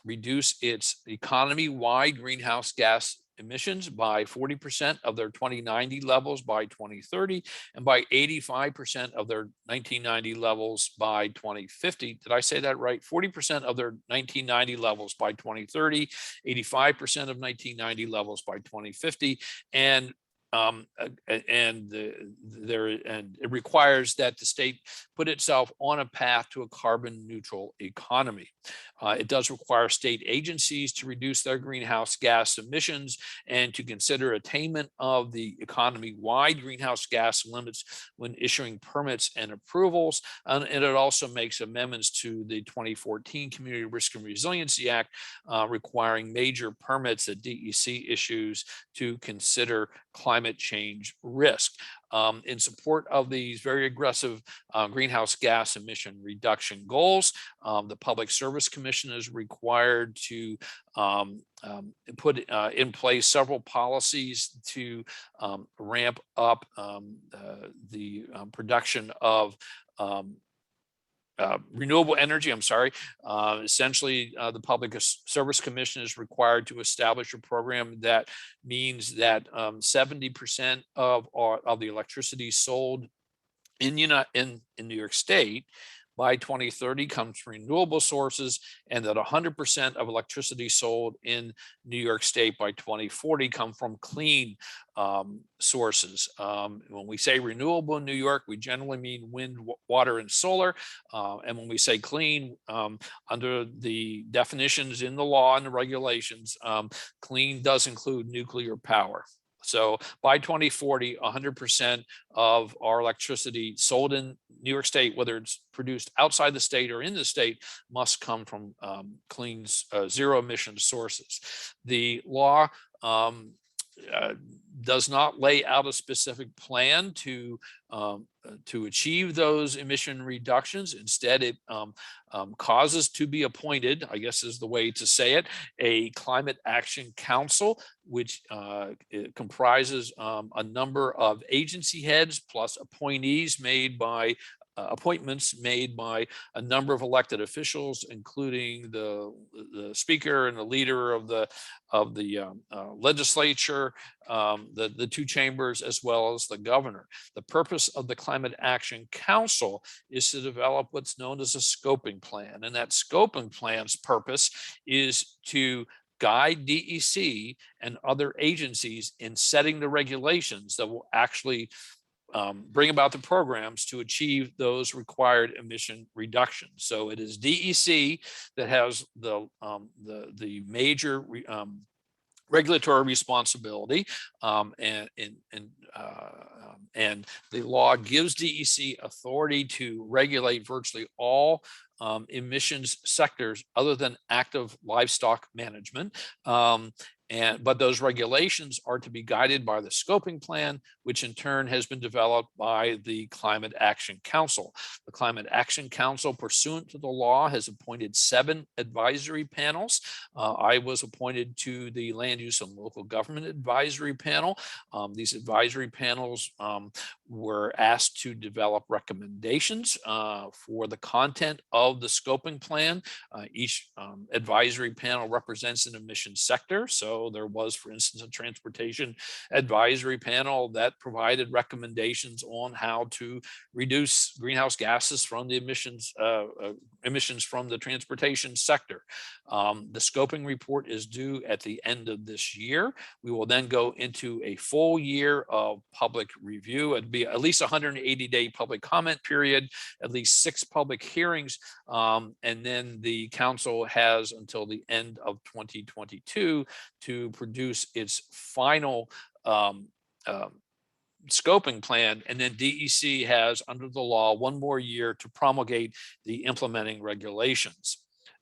reduce its economy-wide greenhouse gas emissions by 40% of their 2090 levels by 2030 and by 85% of their 1990 levels by 2050. Did I say that right? 40% of their 1990 levels by 2030, 85% of 1990 levels by 2050, and it requires that the state put itself on a path to a carbon neutral economy. It does require state agencies to reduce their greenhouse gas emissions and to consider attainment of the economy-wide greenhouse gas limits when issuing permits and approvals. And it also makes amendments to the 2014 Community Risk and Resiliency Act, requiring major permits that DEC issues to consider climate change risk. In support of these very aggressive greenhouse gas emission reduction goals, the Public Service Commission is required to put in place several policies to ramp up the production of renewable energy. Essentially, the Public Service Commission is required to establish a program that means that 70% of the electricity sold in New York State by 2030 comes from renewable sources, and that 100% of electricity sold in New York State by 2040 come from clean sources. When we say renewable in New York, we generally mean wind, water, and solar. And when we say clean, under the definitions in the law and the regulations, clean does include nuclear power. So by 2040, 100% of our electricity sold in New York State, whether it's produced outside the state or in the state, must come from clean, zero emission sources. The law does not lay out a specific plan to achieve those emission reductions. Instead, it causes to be appointed, I guess is the way to say it, a Climate Action Council, which it comprises a number of agency heads plus appointees made by appointments made by a number of elected officials, including the speaker and the leader of the legislature, the two chambers, as well as the governor. The purpose of the Climate Action Council is to develop what's known as a scoping plan, and that scoping plan's purpose is to guide DEC and other agencies in setting the regulations that will actually bring about the programs to achieve those required emission reductions. So it is DEC that has the major regulatory responsibility, and the law gives DEC authority to regulate virtually all emissions sectors other than active livestock management. But those regulations are to be guided by the scoping plan, which in turn has been developed by the Climate Action Council. The Climate Action Council, pursuant to the law, has appointed 7 advisory panels. I was appointed to the Land Use and Local Government Advisory Panel. These advisory panels were asked to develop recommendations for the content of the scoping plan. Each advisory panel represents an emission sector. So there was, for instance, a transportation advisory panel that provided recommendations on how to reduce greenhouse gases from the emissions from the transportation sector. The scoping report is due at the end of this year. We will then go into a full year of public review. It'd be at least 180-day public comment period, at least 6 public hearings, and then the council has until the end of 2022 to produce its final scoping plan, and then DEC has, under the law, 1 more year to promulgate the implementing regulations.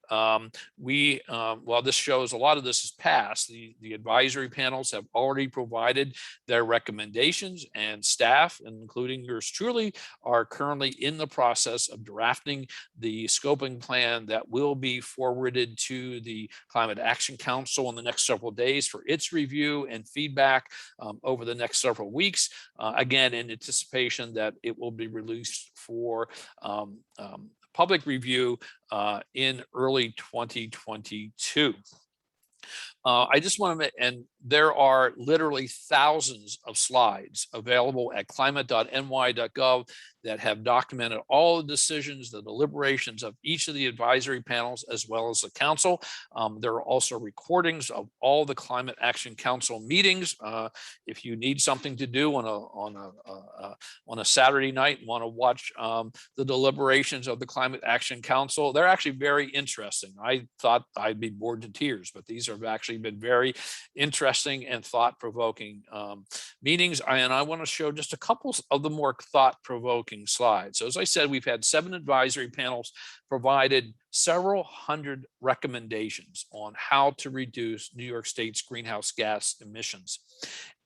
While this shows a lot of this is passed, the advisory panels have already provided their recommendations, and staff, including yours truly, are currently in the process of drafting the scoping plan that will be forwarded to the Climate Action Council in the next several days for its review and feedback over the next several weeks, again, in anticipation that it will be released for public review in early 2022. I just want to, and there are literally thousands of slides available at climate.ny.gov that have documented all the decisions, the deliberations of each of the advisory panels, as well as the council. There are also recordings of all the Climate Action Council meetings. If you need something to do on a Saturday night and want to watch the deliberations of the Climate Action Council, they're actually very interesting. I thought I'd be bored to tears, but these have actually been very interesting and thought-provoking meetings. And I want to show just a couple of the more thought-provoking slides. So as I said, we've had 7 advisory panels provided several hundred recommendations on how to reduce New York State's greenhouse gas emissions.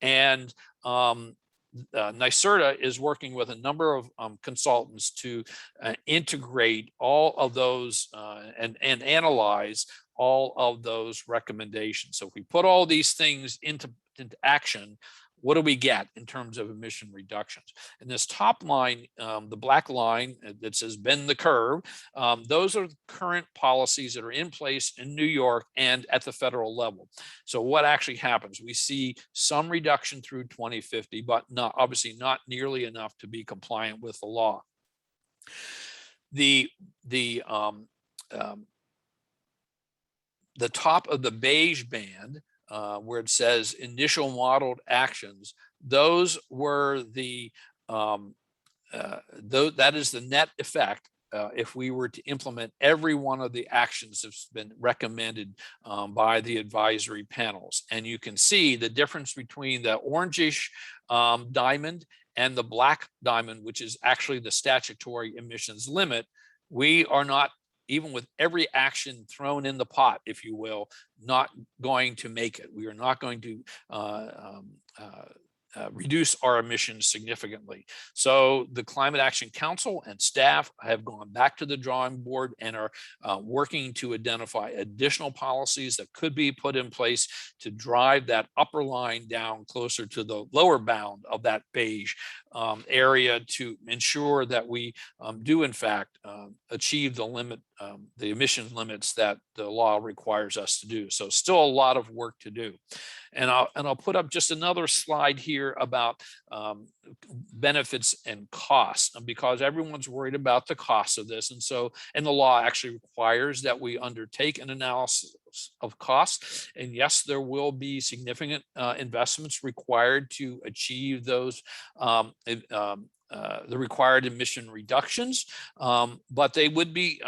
And NYSERDA is working with a number of consultants to integrate all of those and analyze all of those recommendations. So if we put all these things into action, what do we get in terms of emission reductions? And this top line, the black line that says bend the curve, those are current policies that are in place in New York and at the federal level. So what actually happens? We see some reduction through 2050, but obviously not nearly enough to be compliant with the law. The top of the beige band, where it says initial modeled actions, those were that is the net effect if we were to implement every one of the actions that's been recommended by the advisory panels. And you can see the difference between the orangish diamond and the black diamond, which is actually the statutory emissions limit. We are not, even with every action thrown in the pot, if you will, not going to make it. We are not going to reduce our emissions significantly. So the Climate Action Council and staff have gone back to the drawing board and are working to identify additional policies that could be put in place to drive that upper line down closer to the lower bound of that beige area to ensure that we do in fact achieve the limit, the emission limits that the law requires us to do. So still a lot of work to do. And I'll put up just another slide here about benefits and costs, because everyone's worried about the cost of this. And so, and the law actually requires that we undertake an analysis of costs. And yes, there will be significant investments required to achieve those the required emission reductions, but they would be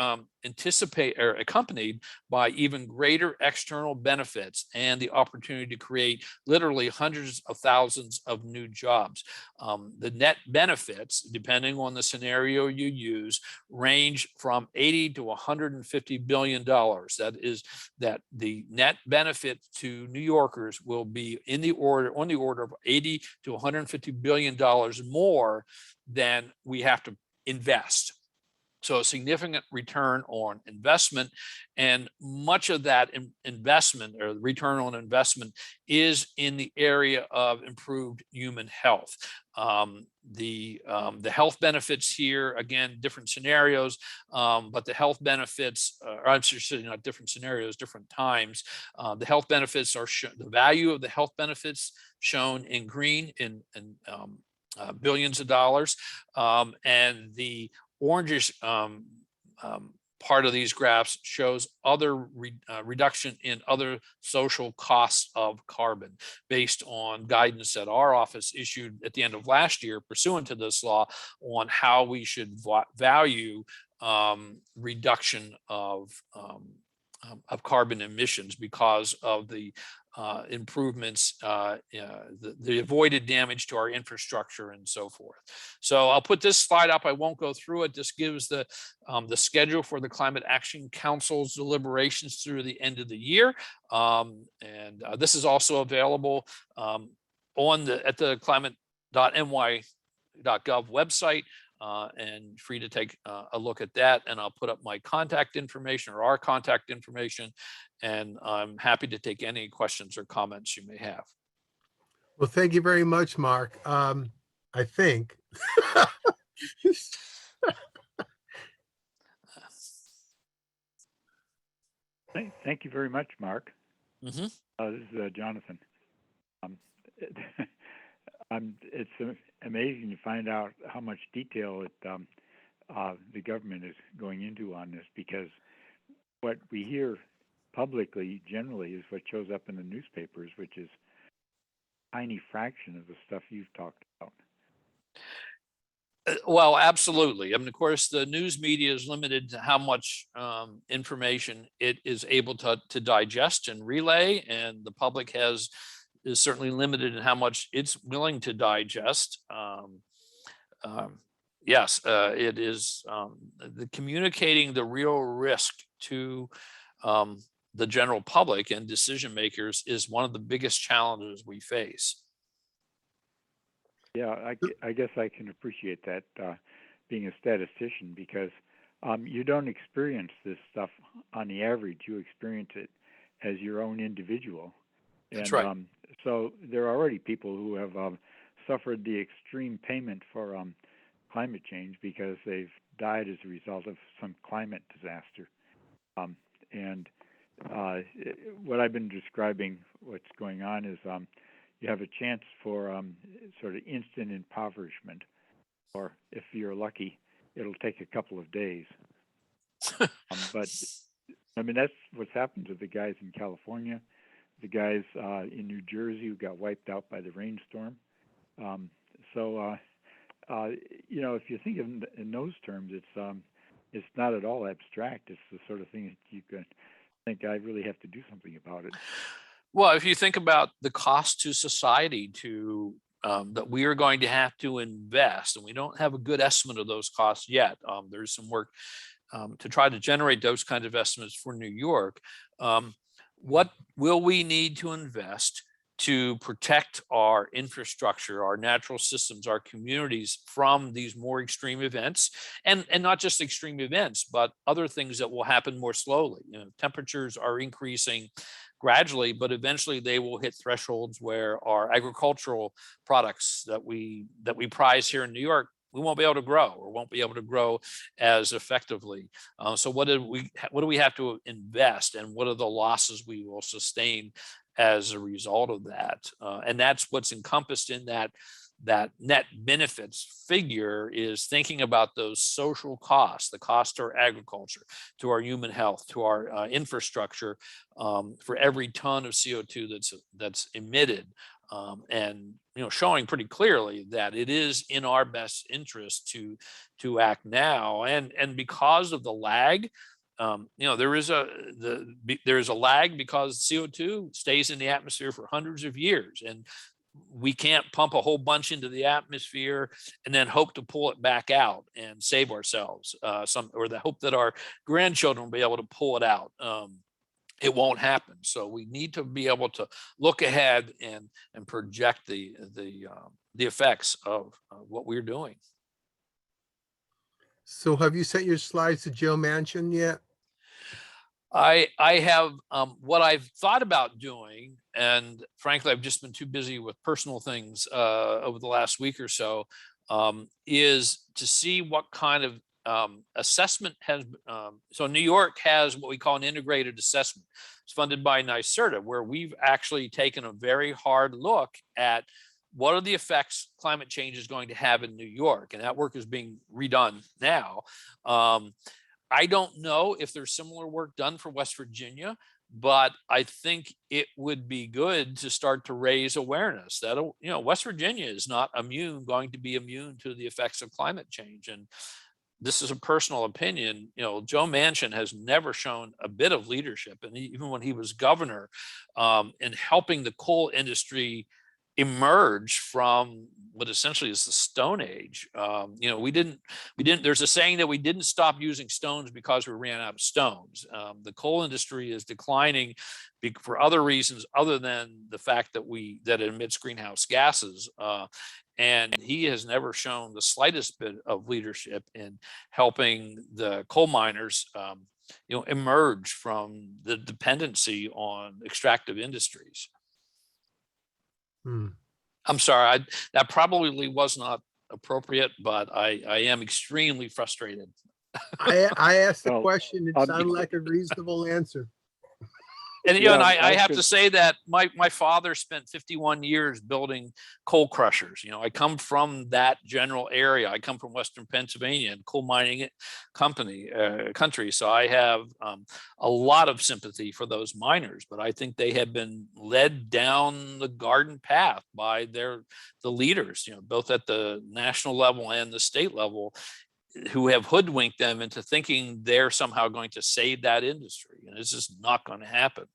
anticipate or accompanied by even greater external benefits and the opportunity to create literally hundreds of thousands of new jobs. The net benefits, depending on the scenario you use, range from 80 to 150 billion dollars. That is, that the net benefit to New Yorkers will be on the order of 80 to 150 billion dollars more than we have to invest. So a significant return on investment, and much of that investment or the return on investment is in the area of improved human health. The health benefits here, again, different scenarios, but the health benefits, I'm sorry, not different scenarios, different times. The health benefits are the value of the health benefits shown in green in billions of dollars, and the orangish part of these graphs shows other reduction in other social costs of carbon based on guidance that our office issued at the end of last year pursuant to this law on how we should value reduction of carbon emissions because of the improvements, the avoided damage to our infrastructure and so forth. So I'll put this slide up. I won't go through it. This gives the schedule for the Climate Action Council's deliberations through the end of the year. This is also available at the climate.ny.gov website. And free to take a look at that. And I'll put up my contact information or our contact information. And I'm happy to take any questions or comments you may have. Well, thank you very much, Mark. I think. Thank you very much, Mark. Mm-hmm. This is Jonathan. It's amazing to find out how much detail the government is going into on this, because what we hear publicly generally is what shows up in the newspapers, which is a tiny fraction of the stuff you've talked about. Well, absolutely. I mean, of course, the news media is limited to how much information it is able to digest and relay, and the public is certainly limited in how much it's willing to digest. Yes, it is communicating the real risk to the general public and decision makers is one of the biggest challenges we face. Yeah, I guess I can appreciate that, being a statistician, because you don't experience this stuff on the average. You experience it as your own individual. And, that's right. So there are already people who have suffered the extreme payment for climate change because they've died as a result of some climate disaster. What I've been describing, what's going on is you have a chance for sort of instant impoverishment, or if you're lucky, it'll take a couple of days. But I mean, that's what's happened to the guys in California, the guys in New Jersey who got wiped out by the rainstorm. You know, if you think of it in those terms, it's not at all abstract. It's the sort of thing that you can think, I really have to do something about it. Well, if you think about the cost to society to that we are going to have to invest, and we don't have a good estimate of those costs yet. There's some work to try to generate those kinds of estimates for New York. What will we need to invest to protect our infrastructure, our natural systems, our communities from these more extreme events, and not just extreme events, but other things that will happen more slowly. You know, temperatures are increasing gradually, but eventually they will hit thresholds where our agricultural products that we prize here in New York, we won't be able to grow, or won't be able to grow as effectively. So what do we have to invest, and what are the losses we will sustain as a result of that? And that's what's encompassed in that net benefits figure, is thinking about those social costs, the cost to our agriculture, to our human health, to our infrastructure, for every ton of CO2 that's emitted. And showing pretty clearly that it is in our best interest to act now. And because of the lag there is a lag because CO2 stays in the atmosphere for hundreds of years, and we can't pump a whole bunch into the atmosphere and then hope to pull it back out and save ourselves or the hope that our grandchildren will be able to pull it out. It won't happen. So we need to be able to look ahead and project the effects of what we're doing. So have you sent your slides to Joe Manchin yet? I have what I've thought about doing, and frankly, I've just been too busy with personal things over the last week or so, is to see what kind of assessment has. So New York has what we call an integrated assessment. It's funded by NYSERDA, where we've actually taken a very hard look at what are the effects climate change is going to have in New York, and that work is being redone now. I don't know if there's similar work done for West Virginia, but I think it would be good to start to raise awareness that, West Virginia is not going to be immune to the effects of climate change. And this is a personal opinion. Joe Manchin has never shown a bit of leadership, and even when he was governor, in helping the coal industry emerge from what essentially is the Stone Age. We didn't, there's a saying that we didn't stop using stones because we ran out of stones. The coal industry is declining for other reasons other than the fact that it emits greenhouse gases. And he has never shown the slightest bit of leadership in helping the coal miners emerge from the dependency on extractive industries. I'm sorry, that probably was not appropriate, but I am extremely frustrated. I asked the question, it sounded like a reasonable answer. And and I have to say that my father spent 51 years building coal crushers. I come from that general area. I come from Western Pennsylvania and coal mining country. So I have a lot of sympathy for those miners, but I think they have been led down the garden path by the leaders, both at the national level and the state level, who have hoodwinked them into thinking they're somehow going to save that industry. And it's just not going to happen.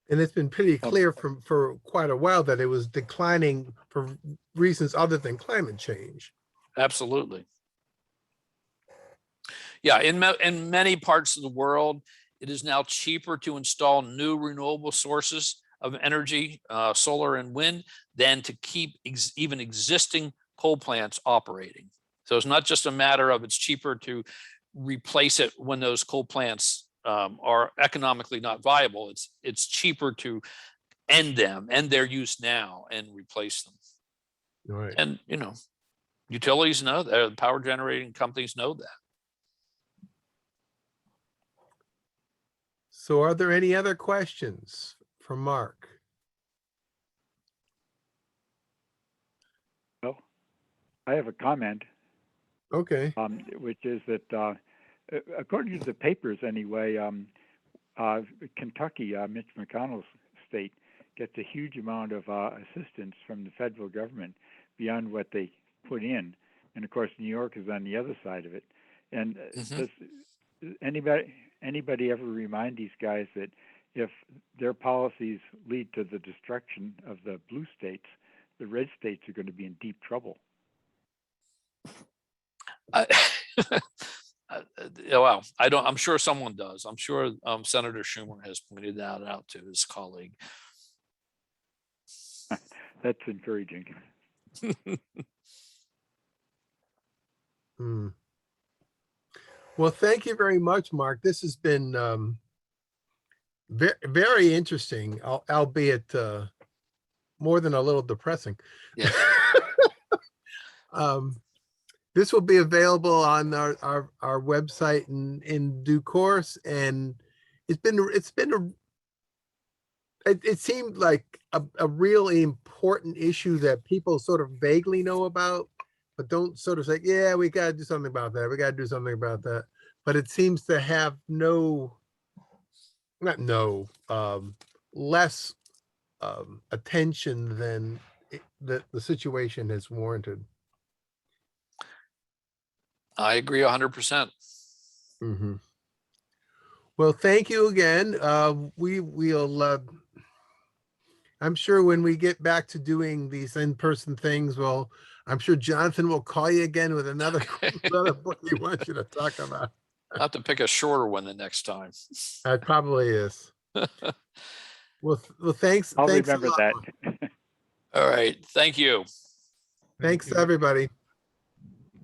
And it's been pretty clear for quite a while that it was declining for reasons other than climate change. Absolutely. Yeah, in many parts of the world, it is now cheaper to install new renewable sources of energy, solar and wind, than to keep even existing coal plants operating. So it's not just a matter of it's cheaper to replace it when those coal plants are economically not viable. It's cheaper to end their use now and replace them. Right. And utilities know that, power generating companies know that. So are there any other questions for Mark? Well, I have a comment. Okay. Which is that according to the papers anyway, Kentucky, Mitch McConnell's state, gets a huge amount of assistance from the federal government beyond what they put in. And of course, New York is on the other side of it. And does anybody ever remind these guys that if their policies lead to the destruction of the blue states, the red states are going to be in deep trouble? Well, I'm sure someone does. I'm sure Senator Schumer has pointed that out to his colleague. That's encouraging. Well, thank you very much, Mark. This has been very, very interesting, albeit more than a little depressing. Yes. This will be available on our website in due course, and it seemed like a really important issue that people sort of vaguely know about, but don't sort of say, yeah, we got to do something about that. We got to do something about that. But it seems to have less attention than the situation has warranted. I agree 100%. Mhm. Well, thank you again. I'm sure when we get back to doing these in-person things, I'm sure Jonathan will call you again with another book he wants you to talk about. I'll have to pick a shorter one the next time. It probably is. Well, thanks. I'll Thanks a remember lot. that. All right. Thank you. Thanks you. everybody.